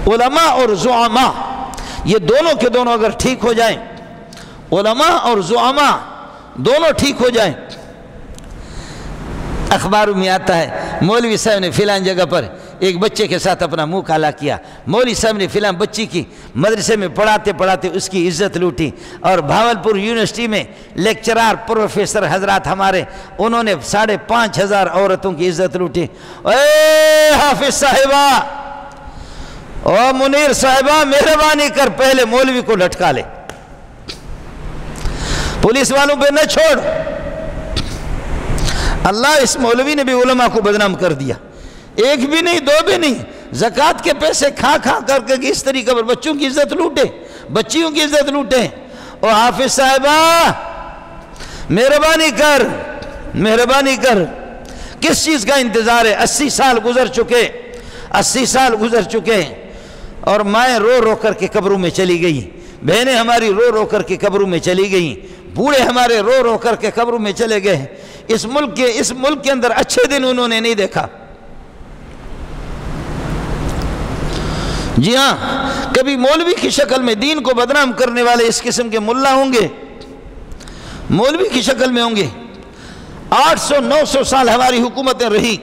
علماء اور زعماء یہ دونوں کے دونوں اگر ٹھیک ہو جائیں، علماء اور زعماء دونوں ٹھیک ہو جائیں، اخباروں میں آتا ہے مولوی صاحب نے فلان جگہ پر ایک بچے کے ساتھ اپنا منہ کالا کیا، مولوی صاحب نے فلان بچی کی مدرسے میں پڑھاتے اس کی عزت لوٹی، اور بھاولپور یونیورسٹی میں لیکچرار پروفیسر حضرات ہمارے، انہوں نے 5,500 عورتوں کی عزت لوٹی۔ اے حافظ صاحبہ، او منیر صاحبہ، مہربانی کر پہلے مولوی کو لٹکا لے، پولیس والوں پہ نہ چھوڑ۔ اللہ، اس مولوی نے بھی علماء کو بدنام کر دیا، ایک بھی نہیں، دو بھی نہیں، زکوٰۃ کے پیسے کھا کر کے اس طریقے پر بچوں کی عزت لوٹے، بچیوں کی عزت لوٹے۔ او حافظ صاحبہ، مہربانی کر، کس چیز کا انتظار ہے؟ 80 سال گزر چکے، 80 سال گزر چکے، اور مائیں رو رو کر کے قبروں میں چلی گئی، بہنیں ہماری رو رو کر کے قبروں میں چلی گئیں، بوڑھے ہمارے رو رو کر کے قبروں میں چلے گئے۔ اس ملک کے اندر اچھے دن انہوں نے نہیں دیکھا۔ جی ہاں، کبھی مولوی کی شکل میں دین کو بدنام کرنے والے اس قسم کے ملا ہوں گے، مولوی کی شکل میں ہوں گے۔ 800-900 سال ہماری حکومتیں رہی،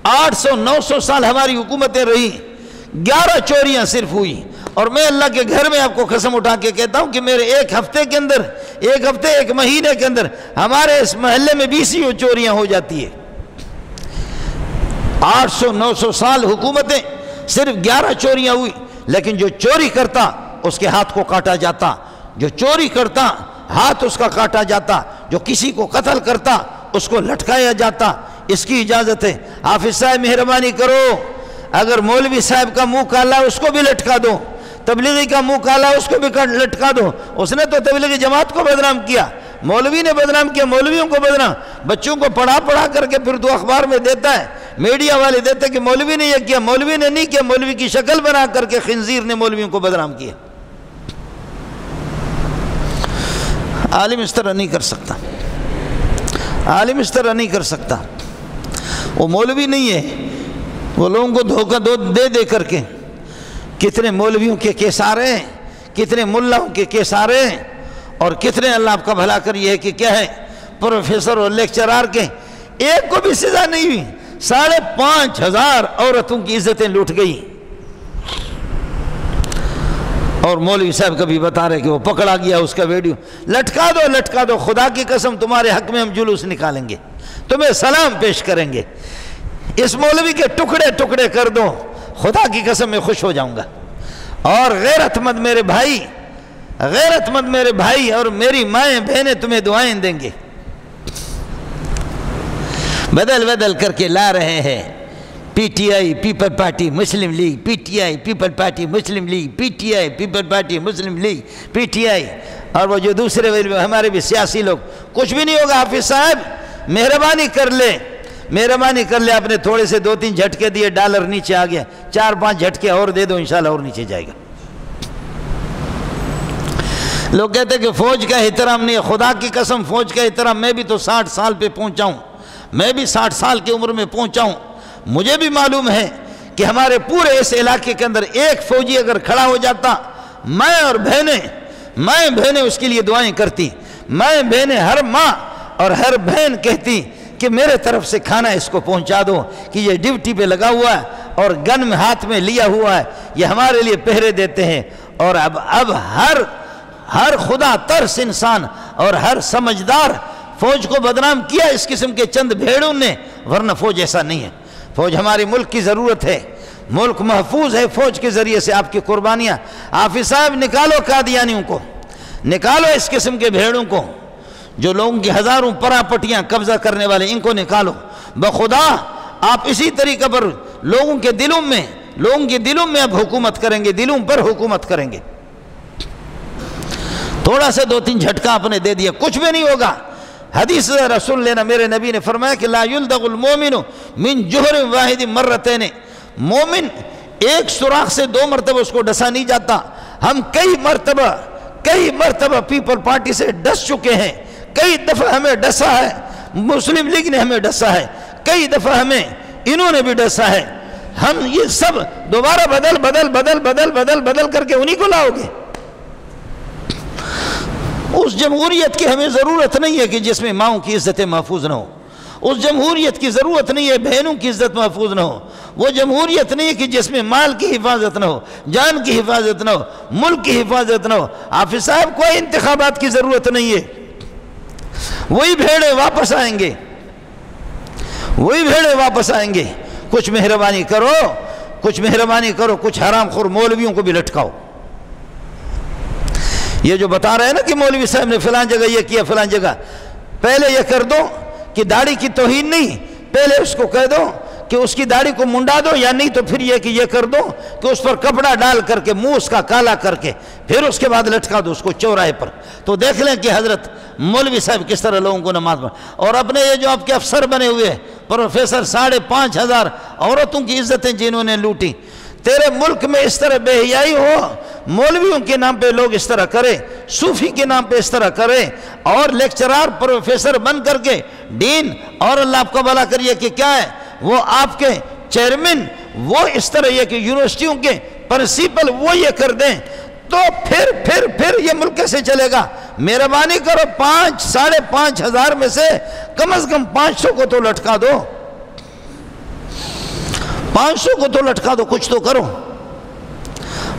800-900 سال ہماری حکومتیں رہی، 11 چوریاں صرف ہوئی، اور میں اللہ کے گھر میں آپ کو قسم اٹھا کے کہتا ہوں کہ میرے ایک مہینے کے اندر ہمارے اس محلے میں 20 چوریاں ہو جاتی ہے۔ 800-900 سال حکومتیں، صرف 11 چوریاں ہوئی، لیکن جو چوری کرتا اس کے ہاتھ کو کاٹا جاتا، جو چوری کرتا ہاتھ اس کا کاٹا جاتا، جو کسی کو قتل کرتا اس کو لٹکایا جاتا۔ اس کی اجازت ہے۔ حافظ صاحب مہربانی کرو، اگر مولوی صاحب کا منہ کالا اس کو بھی لٹکا دو، تبلیغی کا منہ کالا اس کو بھی لٹکا دو۔ اس نے تو تبلیغی جماعت کو بدنام کیا، مولوی نے بدنام کیا، مولویوں کو بدنام، بچوں کو پڑھا کر کے پھر تو اخبار میں دیتا ہے، میڈیا والے دیتے کہ مولوی نے یہ کیا، مولوی نے نہیں کیا، مولوی کی شکل بنا کر کے خنزیر نے مولویوں کو بدنام کیا۔ عالم اس طرح نہیں کر سکتا، عالم اس طرح نہیں کر سکتا۔ وہ مولوی نہیں ہے، وہ لوگوں کو دھوکہ دے کر کے کتنے مولویوں کے کیس آ رہے ہیں، کتنے ملاؤں کے کیس آ رہے ہیں، اور کتنے اللہ آپ کا بھلا کر یہ ہے کہ کیا ہے پروفیسر اور لیکچرار کے ایک کو بھی سزا نہیں ہوئی، 5,500 عورتوں کی عزتیں لوٹ گئی۔ اور مولوی صاحب کبھی بتا رہے کہ وہ پکڑا گیا، اس کا ویڈیو لٹکا دو، خدا کی قسم تمہارے حق میں ہم جلوس نکالیں گے، تمہیں سلام پیش کریں گے، اس مولوی کے ٹکڑے ٹکڑے کر دو، خدا کی قسم میں خوش ہو جاؤں گا۔ اور غیرت مند میرے بھائی اور میری مائیں بہنیں تمہیں دعائیں دیں گے۔ بدل کر کے لا رہے ہیں، P T I people party Muslim league, P T I people party Muslim league, P T I people party Muslim league, P T I, اور وہ جو دوسرے ہمارے بھی سیاسی لوگ، کچھ بھی نہیں ہوگا۔ حافظ صاحب مہربانی کر لے، آپ نے تھوڑے سے 2-3 جھٹکے دیے، ڈالر نیچے آ گیا، 4-5 جھٹکے اور دے دو، انشاءاللہ اور نیچے جائے گا۔ لوگ کہتے ہیں کہ فوج کا احترام نہیں ہے، خدا کی قسم فوج کا احترام، میں بھی تو 60 سال پہ پہنچا ہوں، میں بھی 60 سال کی عمر میں پہنچا ہوں، مجھے بھی معلوم ہے کہ ہمارے پورے اس علاقے کے اندر ایک فوجی اگر کھڑا ہو جاتا، مائیں بہنیں اس کے لیے دعائیں کرتی، مائیں بہنیں ہر ماں اور ہر بہن کہتی کہ میرے طرف سے کھانا اس کو پہنچا دو، کہ یہ ڈیوٹی پہ لگا ہوا ہے اور گن میں ہاتھ میں لیا ہوا ہے، یہ ہمارے لیے پہرے دیتے ہیں۔ اور اب ہر خدا ترس انسان اور ہر سمجھدار فوج کو بدنام کیا اس قسم کے چند بھیڑوں نے، ورنہ فوج ایسا نہیں ہے۔ فوج ہماری ملک کی ضرورت ہے، ملک محفوظ ہے فوج کے ذریعے سے، آپ کی قربانیاں۔ حافظ صاحب نکالو قادیانیوں کو، نکالو اس قسم کے بھیڑوں کو، جو لوگوں کی ہزاروں پراپرٹیاں قبضہ کرنے والے، ان کو نکالو۔ بخدا آپ اسی طریقے پر لوگوں کے دلوں میں اب حکومت کریں گے، دلوں پر حکومت کریں گے۔ تھوڑا سا 2-3 جھٹکا آپ نے دے دیا، کچھ بھی نہیں ہوگا۔ حدیث رسول لینا، میرے نبی نے فرمایا کہ لا یلدغ المومن من جوہر واحد مرتین، مومن ایک سوراخ سے 2 مرتبہ اس کو ڈسا نہیں جاتا۔ ہم کئی مرتبہ پیپل پارٹی سے ڈس چکے ہیں، کئی دفعہ ہمیں ڈسا ہے، مسلم لیگ نے ہمیں ڈسا ہے، کئی دفعہ ہمیں انہوں نے بھی ڈسا ہے۔ ہم یہ سب دوبارہ بدل کر کے انہی کو لاؤ گے؟ اس جمہوریت کی ہمیں ضرورت نہیں ہے کہ جس میں ماؤں کی عزتیں محفوظ نہ ہو، اس جمہوریت کی ضرورت نہیں ہے بہنوں کی عزت محفوظ نہ ہو، وہ جمہوریت نہیں ہے کہ جس میں مال کی حفاظت نہ ہو، جان کی حفاظت نہ ہو، ملک کی حفاظت نہ ہو۔ حافظ صاحب کوئی انتخابات کی ضرورت نہیں ہے، وہی بھیڑے واپس آئیں گے۔ کچھ مہربانی کرو، کچھ حرام خور مولویوں کو بھی لٹکاؤ۔ یہ جو بتا رہے ہیں نا کہ مولوی صاحب نے فلان جگہ یہ کیا، فلان جگہ، پہلے یہ کر دو کہ داڑھی کی توہین نہیں، پہلے اس کو کہہ دو کہ اس کی داڑھی کو منڈا دو، یا نہیں تو پھر یہ کہ یہ کر دو کہ اس پر کپڑا ڈال کر کے منہ اس کا کالا کر کے پھر اس کے بعد لٹکا دو اس کو چوراہے پر، تو دیکھ لیں کہ حضرت مولوی صاحب کس طرح لوگوں کو نماز پڑھ۔ اور اپنے یہ جو آپ کے افسر بنے ہوئے ہیں پروفیسر 5,500 عورتوں کی عزتیں جنہوں نے لوٹی. تیرے ملک میں اس طرح بے حیائی ہو، مولویوں کے نام پہ لوگ اس طرح کرے، صوفی کے نام پہ اس طرح کرے، اور لیکچرار پروفیسر بن کر کے ڈین، اور اللہ آپ کا بھلا کریے کہ کیا ہے وہ آپ کے چیئرمین، وہ اس طرح یہ کہ یونیورسٹیوں کے پرنسپل وہ یہ کر دیں، تو پھر یہ ملک کیسے چلے گا؟ مہربانی کرو 5,500 میں سے کم از کم 500 کو تو لٹکا دو، 500 کو تو لٹکا دو، کچھ تو کرو،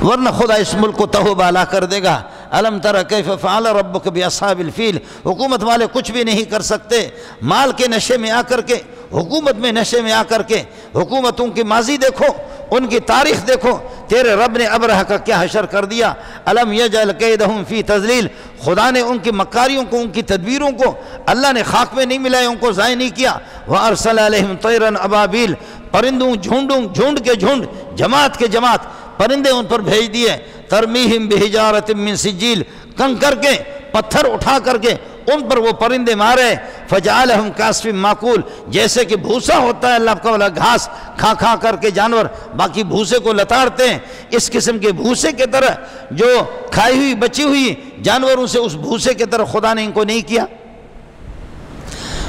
ورنہ خدا اس ملک کو تہو بالا کر دے گا. الم تر کیف فعل ربک باصحاب الفیل. حکومت والے کچھ بھی نہیں کر سکتے. مال کے نشے میں آ کر کے، حکومت میں نشے میں آ کر کے، حکومتوں کی ماضی دیکھو، ان کی تاریخ دیکھو، تیرے رب نے ابرہہ کا کیا حشر کر دیا. الم یجعل کیدہم فی تضلیل. خدا نے ان کی مکاریوں کو، ان کی تدبیروں کو اللہ نے خاک میں نہیں ملایا، ان کو ضائع نہیں کیا. وارسل علیہم طیرا ابابیل. پرندوں جھنڈ کے جھنڈ، جماعت کے جماعت پرندے ان پر بھیج دیے. ترمیہم بحجارۃ من سجیل. کنکر کے، پتھر اٹھا کر کے ان پر وہ پرندے مارے. فجعلہم کعصف ماکول. جیسے کہ بھوسا ہوتا ہے اللہ کا والا، گھاس کھا کر کے جانور باقی بھوسے کو لتاڑتے ہیں، اس قسم کے بھوسے کی طرح جو کھائی ہوئی بچی ہوئی جانوروں سے اس بھوسے کی طرح خدا نے ان کو نہیں کیا.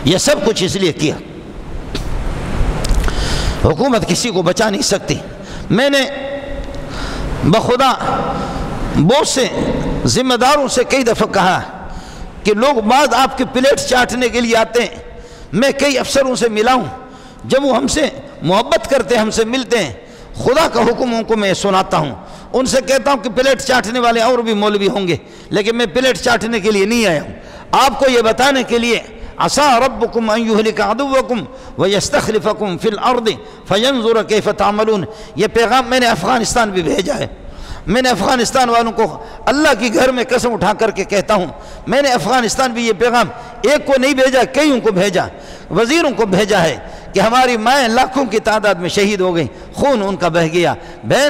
یہ سب کچھ اس لیے کیا. حکومت کسی کو بچا نہیں سکتی. میں نے بخدا بہت سے ذمہ داروں سے کئی دفعہ کہا کہ لوگ بعد آپ کے پلیٹ چاٹنے کے لیے آتے ہیں. میں کئی افسروں سے ملا ہوں، جب وہ ہم سے محبت کرتے ہیں، ہم سے ملتے ہیں، خدا کا حکم ان کو میں سناتا ہوں. ان سے کہتا ہوں کہ پلیٹ چاٹنے والے اور بھی مولوی ہوں گے، لیکن میں پلیٹ چاٹنے کے لیے نہیں آیا ہوں، آپ کو یہ بتانے کے لیے عسیٰ ربکم ان یہلک عدوکم ویستخلفکم فی الارض فینظر کیف تعملون. یہ پیغام میں نے افغانستان بھی بھیجا ہے. میں نے افغانستان والوں کو اللہ کی گھر میں قسم اٹھا کر کے کہتا ہوں، میں نے افغانستان بھی یہ پیغام ایک کو نہیں بھیجا، کئیوں کو بھیجا، وزیروں کو بھیجا ہے کہ ہماری مائیں لاکھوں کی تعداد میں شہید ہو گئیں، خون ان کا بہہ گیا،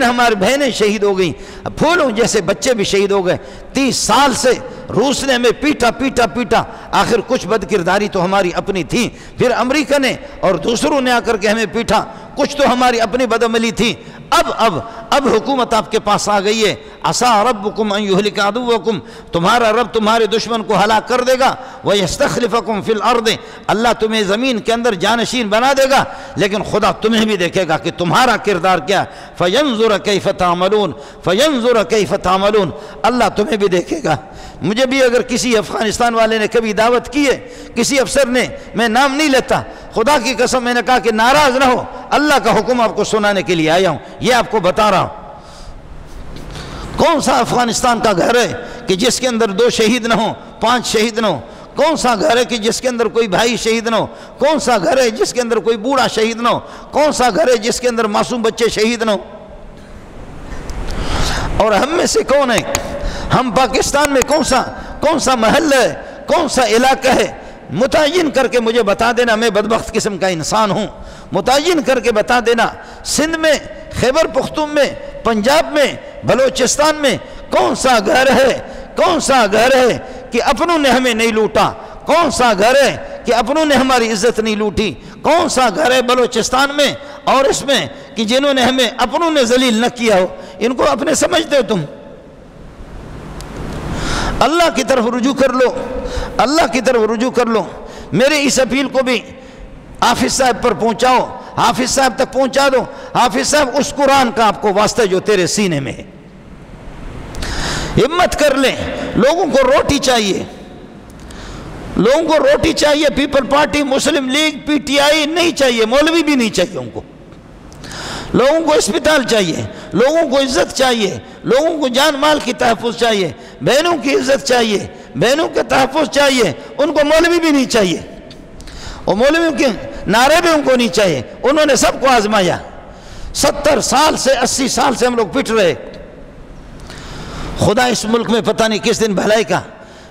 ہماری بہنیں شہید ہو گئیں، پھولوں جیسے بچے بھی شہید ہو گئے. 30 سال سے روس نے ہمیں پیٹا، آخر کچھ بد کرداری تو ہماری اپنی تھی، پھر امریکہ نے اور دوسروں نے آ کر کے ہمیں پیٹا، کچھ تو ہماری اپنی بدعملی تھی. اب حکومت آپ کے پاس آ گئی ہے. عسیٰ ربکم ان یہلک عدوکم. تمہارا رب تمہارے دشمن کو ہلاک کر دے گا. ویستخلفکم فی الارض. اللہ تمہیں زمین کے اندر جانشین بنا دے گا، لیکن خدا تمہیں بھی دیکھے گا کہ تمہارا کردار کیا. فینظر کیف تعملون. اللہ تمہیں بھی دیکھے گا. مجھے بھی اگر کسی افغانستان والے نے کبھی دعوت کی ہے، کسی افسر نے، میں نام نہیں لیتا، خدا کی قسم میں نے کہا کہ ناراض نہ ہو، اللہ کا حکم آپ کو سنانے کے لیے آیا ہوں، یہ آپ کو بتا رہا ہوں. کون سا افغانستان کا گھر ہے کہ جس کے اندر 2 شہید نہ ہوں، 5 شہید نہ ہوں؟ کون سا گھر ہے کہ جس کے اندر کوئی بھائی شہید نہ ہو؟ کون سا گھر ہے جس کے اندر کوئی بوڑھا شہید نہ ہو؟ کون سا گھر ہے جس کے اندر معصوم بچے شہید نہ ہو؟ اور ہم میں سے کون ہے؟ ہم پاکستان میں کون سا محلہ ہے، کون سا علاقہ ہے؟ متعین کر کے مجھے بتا دینا. میں بدبخت قسم کا انسان ہوں. متعین کر کے بتا دینا. سندھ میں، خیبر پختون میں، پنجاب میں، بلوچستان میں کون سا گھر ہے کہ اپنوں نے ہمیں نہیں لوٹا؟ کون سا گھر ہے کہ اپنوں نے ہماری عزت نہیں لوٹی؟ کون سا گھر ہے بلوچستان میں اور اس میں کہ جنہوں نے ہمیں اپنوں نے ذلیل نہ کیا ہو؟ ان کو اپنے سمجھتے ہو تم؟ اللہ کی طرف رجوع کر لو، اللہ کی طرف رجوع کر لو. میرے اس اپیل کو بھی حافظ صاحب پر پہنچاؤ، حافظ صاحب تک پہنچا دو. حافظ صاحب اس قرآن کا آپ کو واسطہ جو تیرے سینے میں ہے. ہمت کر لیں. لوگوں کو روٹی چاہیے، لوگوں کو روٹی چاہیے. People party, Muslim league, P T I نہیں چاہیے، مولوی بھی نہیں چاہیے ان کو. لوگوں کو اسپتال چاہیے، لوگوں کو عزت چاہیے، لوگوں کو جان مال کی تحفظ چاہیے، بہنوں کی عزت چاہیے، بہنوں کے تحفظ چاہیے. ان کو مولوی بھی نہیں چاہیے، اور مولویوں کے نعرے بھی ان کو نہیں چاہیے. انہوں نے سب کو آزمایا. 70 سال سے 80 سال سے ہم لوگ پٹ رہے. خدا اس ملک میں پتہ نہیں کس دن بھلائی کا.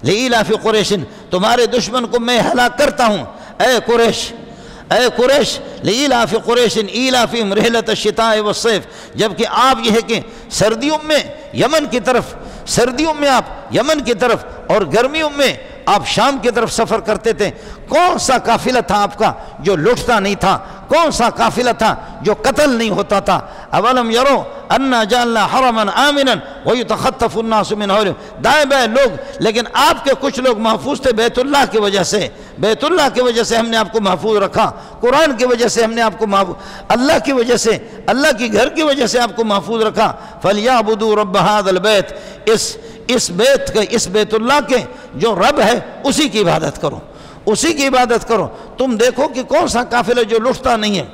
لإیلاف قریش. تمہارے دشمن کو میں ہلاک کرتا ہوں. اے قریش لإیلاف قریش ایلافہم رحلۃ الشتاء والصیف. جبکہ آپ یہ ہے کہ سردیوں میں یمن کی طرف، سردیوں میں آپ یمن کی طرف، اور گرمیوں میں آپ شام کی طرف سفر کرتے تھے، کون سا قافلہ تھا آپ کا جو لٹتا نہیں تھا؟ کون سا قافلہ تھا جو قتل نہیں ہوتا تھا؟ اولم یرو انا جعلنا حرما آمنا ویتخطف الناس من حولہم، دائیں بائیں لوگ، لیکن آپ کے کچھ لوگ محفوظ تھے بیت اللہ کی وجہ سے، بیت اللہ کی وجہ سے ہم نے آپ کو محفوظ رکھا، قرآن کی وجہ سے ہم نے آپ کو محفوظ، اللہ کی وجہ سے، اللہ کی گھر کی وجہ سے آپ کو محفوظ رکھا۔ فَلْيَعْبُدُوا رَبَّ هَذَا الْبَيْتِ، اس بیت کے، اس بیت اللہ کے جو رب ہے اسی کی عبادت کرو، اسی کی عبادت کرو۔ تم دیکھو کہ کون سا قافلہ جو لٹتا نہیں ہے،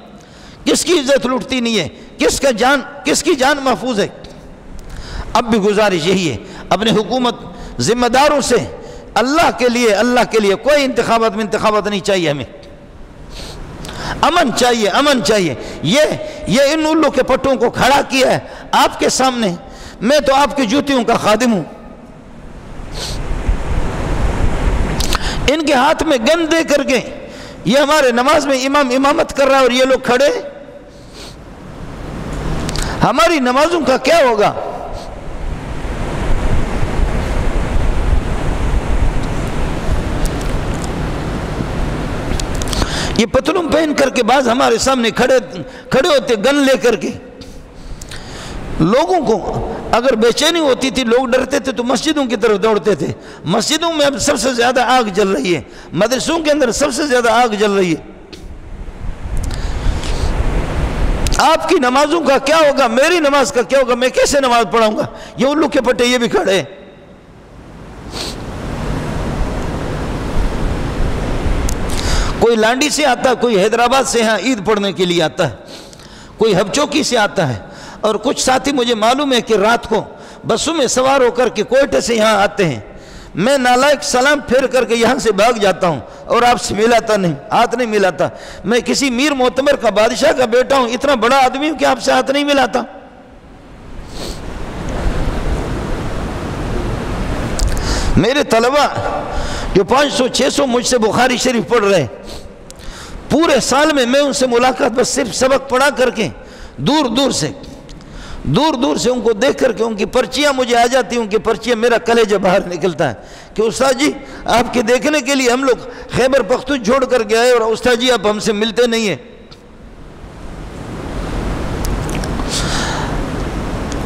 کس کی عزت لٹتی نہیں ہے، کس کی جان محفوظ ہے۔ اب بھی گزارش یہی ہے اپنے حکومت ذمہ داروں سے، اللہ کے لیے کوئی انتخابات نہیں چاہیے، ہمیں امن چاہیے، امن چاہیے۔ یہ ان الو کے پٹوں کو کھڑا کیا ہے آپ کے سامنے، میں تو آپ کی جوتیوں کا خادم ہوں، ان کے ہاتھ میں گن دے کر کے یہ ہمارے نماز میں امام امامت کر رہا ہے اور یہ لوگ کھڑے، ہماری نمازوں کا کیا ہوگا؟ یہ پتلون پہن کر کے بعض ہمارے سامنے کھڑے ہوتے گن لے کر کے، لوگوں کو اگر بے چینی ہوتی تھی، لوگ ڈرتے تھے تو مسجدوں کی طرف دوڑتے تھے۔ مسجدوں میں اب سب سے زیادہ آگ جل رہی ہے، مدرسوں کے اندر سب سے زیادہ آگ جل رہی ہے۔ آپ کی نمازوں کا کیا ہوگا؟ میری نماز کا کیا ہوگا؟ میں کیسے نماز پڑھاؤں گا؟ یہ الو کے پٹے یہ بھی کھڑے ہیں۔ کوئی لانڈی سے آتا ہے، کوئی حیدرآباد سے یہاں عید پڑھنے کے لیے آتا ہے، کوئی ہبچوکی سے آتا ہے، اور کچھ ساتھی مجھے معلوم ہے کہ رات کو بسوں میں سوار ہو کر کے کوئٹے سے یہاں آتے ہیں۔ میں نالائق سلام پھیر کر کے یہاں سے بھاگ جاتا ہوں اور آپ سے ملاتا نہیں، ہاتھ نہیں ملاتا۔ میں کسی میر معتمر کا، بادشاہ کا بیٹا ہوں، اتنا بڑا آدمی ہوں کہ آپ سے ہاتھ نہیں ملاتا۔ میرے طلبہ جو 500-600 مجھ سے بخاری شریف پڑھ رہے ہیں، پورے سال میں ان سے ملاقات بس صرف سبق پڑھا کر کے دور دور سے ان کو دیکھ کر کے ان کی پرچیاں مجھے آ جاتی ہیں، ان کی پرچیاں، میرا کلیجہ باہر نکلتا ہے کہ استاد جی آپ کے دیکھنے کے لیے ہم لوگ خیبر پختون چھوڑ کر کے آئے اور استاد جی آپ ہم سے ملتے نہیں ہیں۔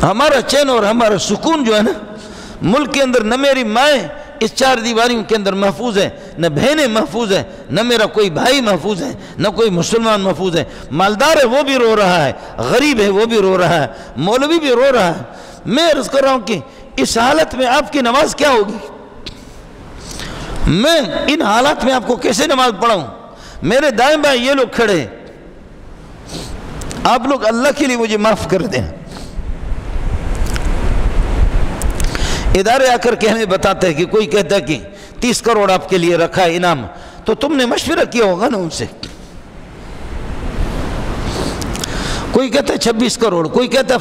ہمارا چین اور ہمارا سکون جو ہے نا، ملک کے اندر نہ میری مائیں اس 4 دیواریوں کے اندر محفوظ ہے، نہ بہنیں محفوظ ہیں، نہ میرا کوئی بھائی محفوظ ہے، نہ کوئی مسلمان محفوظ ہے۔ مالدار ہے وہ بھی رو رہا ہے، غریب ہے وہ بھی رو رہا ہے، مولوی بھی رو رہا ہے۔ میں عرض کر رہا ہوں کہ اس حالت میں آپ کی نماز کیا ہوگی؟ میں ان حالات میں آپ کو کیسے نماز پڑھاؤں؟ میرے دائیں بائیں یہ لوگ کھڑے ہیں، آپ لوگ اللہ کے لیے مجھے معاف کر دیں۔ ادارے آ کر کے ہمیں بتاتے ہیں کہ کوئی کہتا ہے کہ 30 کروڑ آپ کے لیے رکھا ہے انعام، تو تم نے مشورہ کیا ہوگا نا ان سے۔ کوئی کہتا ہے 26 کروڑ، کوئی کہتا ہے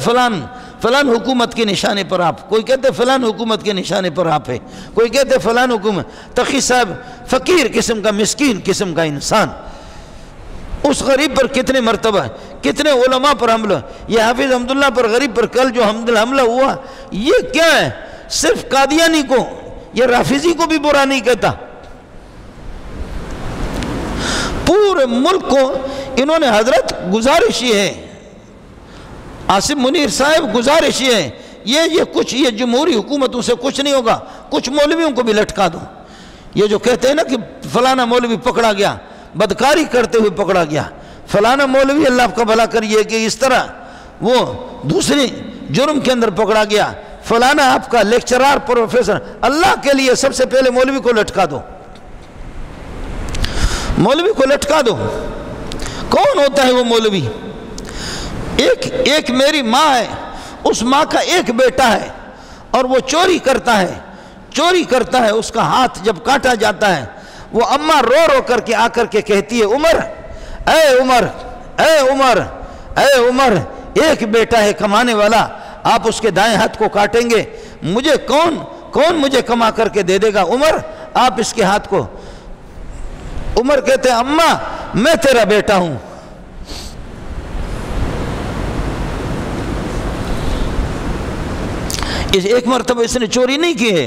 فلان حکومت کے نشانے پر آپ، کوئی کہتا ہے فلان حکومت کے نشانے پر آپ ہے، کوئی کہتا ہے فلان حکومت۔ تقی صاحب فقیر قسم کا، مسکین قسم کا انسان، اس غریب پر کتنے مرتبہ، کتنے علماء پر حملہ، یہ حافظ عبداللہ پر غریب پر کل جو حملہ ہوا، یہ کیا ہے؟ صرف قادیانی کو، یہ رافضی کو بھی برا نہیں کہتا، پورے ملک کو انہوں نے، حضرت گزارش یہ ہے، عاصم منیر صاحب گزارش یہ ہے، یہ جمہوری حکومتوں سے کچھ نہیں ہوگا، کچھ مولویوں کو بھی لٹکا دو۔ یہ جو کہتے ہیں نا کہ فلانا مولوی پکڑا گیا، بدکاری کرتے ہوئے پکڑا گیا، فلانا مولوی اللہ آپ کا بھلا کریے کہ اس طرح وہ دوسری جرم کے اندر پکڑا گیا، فلانا آپ کا لیکچرار پروفیسر، اللہ کے لیے سب سے پہلے مولوی کو لٹکا دو، مولوی کو لٹکا دو۔ کون ہوتا ہے وہ مولوی؟ ایک میری ماں ہے، اس ماں کا ایک بیٹا ہے اور وہ چوری کرتا ہے، اس کا ہاتھ جب کاٹا جاتا ہے، وہ اماں رو رو کر کے آ کر کے کہتی ہے، عمر، اے عمر، اے عمر، اے عمر، ایک بیٹا ہے کمانے والا، آپ اس کے دائیں ہاتھ کو کاٹیں گے، مجھے کون مجھے کما کر کے دے دے گا؟ عمر آپ اس کے ہاتھ کو۔ عمر کہتے ہیں، اماں میں تیرا بیٹا ہوں۔ ایک مرتبہ اس نے چوری نہیں کی ہے،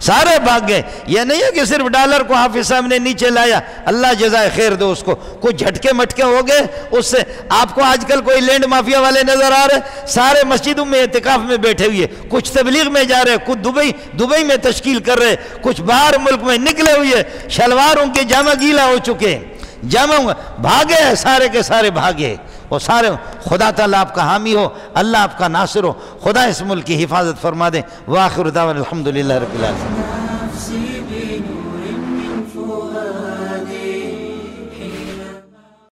سارے بھاگ گئے۔ یہ نہیں ہے کہ صرف ڈالر کو حافظ صاحب نے نیچے لایا، اللہ جزائے خیر دو اس کو، کوئی جھٹکے مٹکے ہو گئے اس سے۔ آپ کو آج کل کوئی لینڈ مافیا والے نظر آ رہے، سارے مسجدوں میں اعتکاف میں بیٹھے ہوئے، کچھ تبلیغ میں جا رہے، کچھ دبئی میں تشکیل کر رہے، کچھ باہر ملک میں نکلے ہوئے، شلواروں کے جامع گیلا ہو چکے، جامع بھاگے، سارے کے سارے بھاگے، اور سارے۔ خدا تعالیٰ آپ کا حامی ہو، اللہ آپ کا ناصر ہو، خدا اس ملک کی حفاظت فرما دے۔ وآخر دعوانا الحمدللہ رب العالمین۔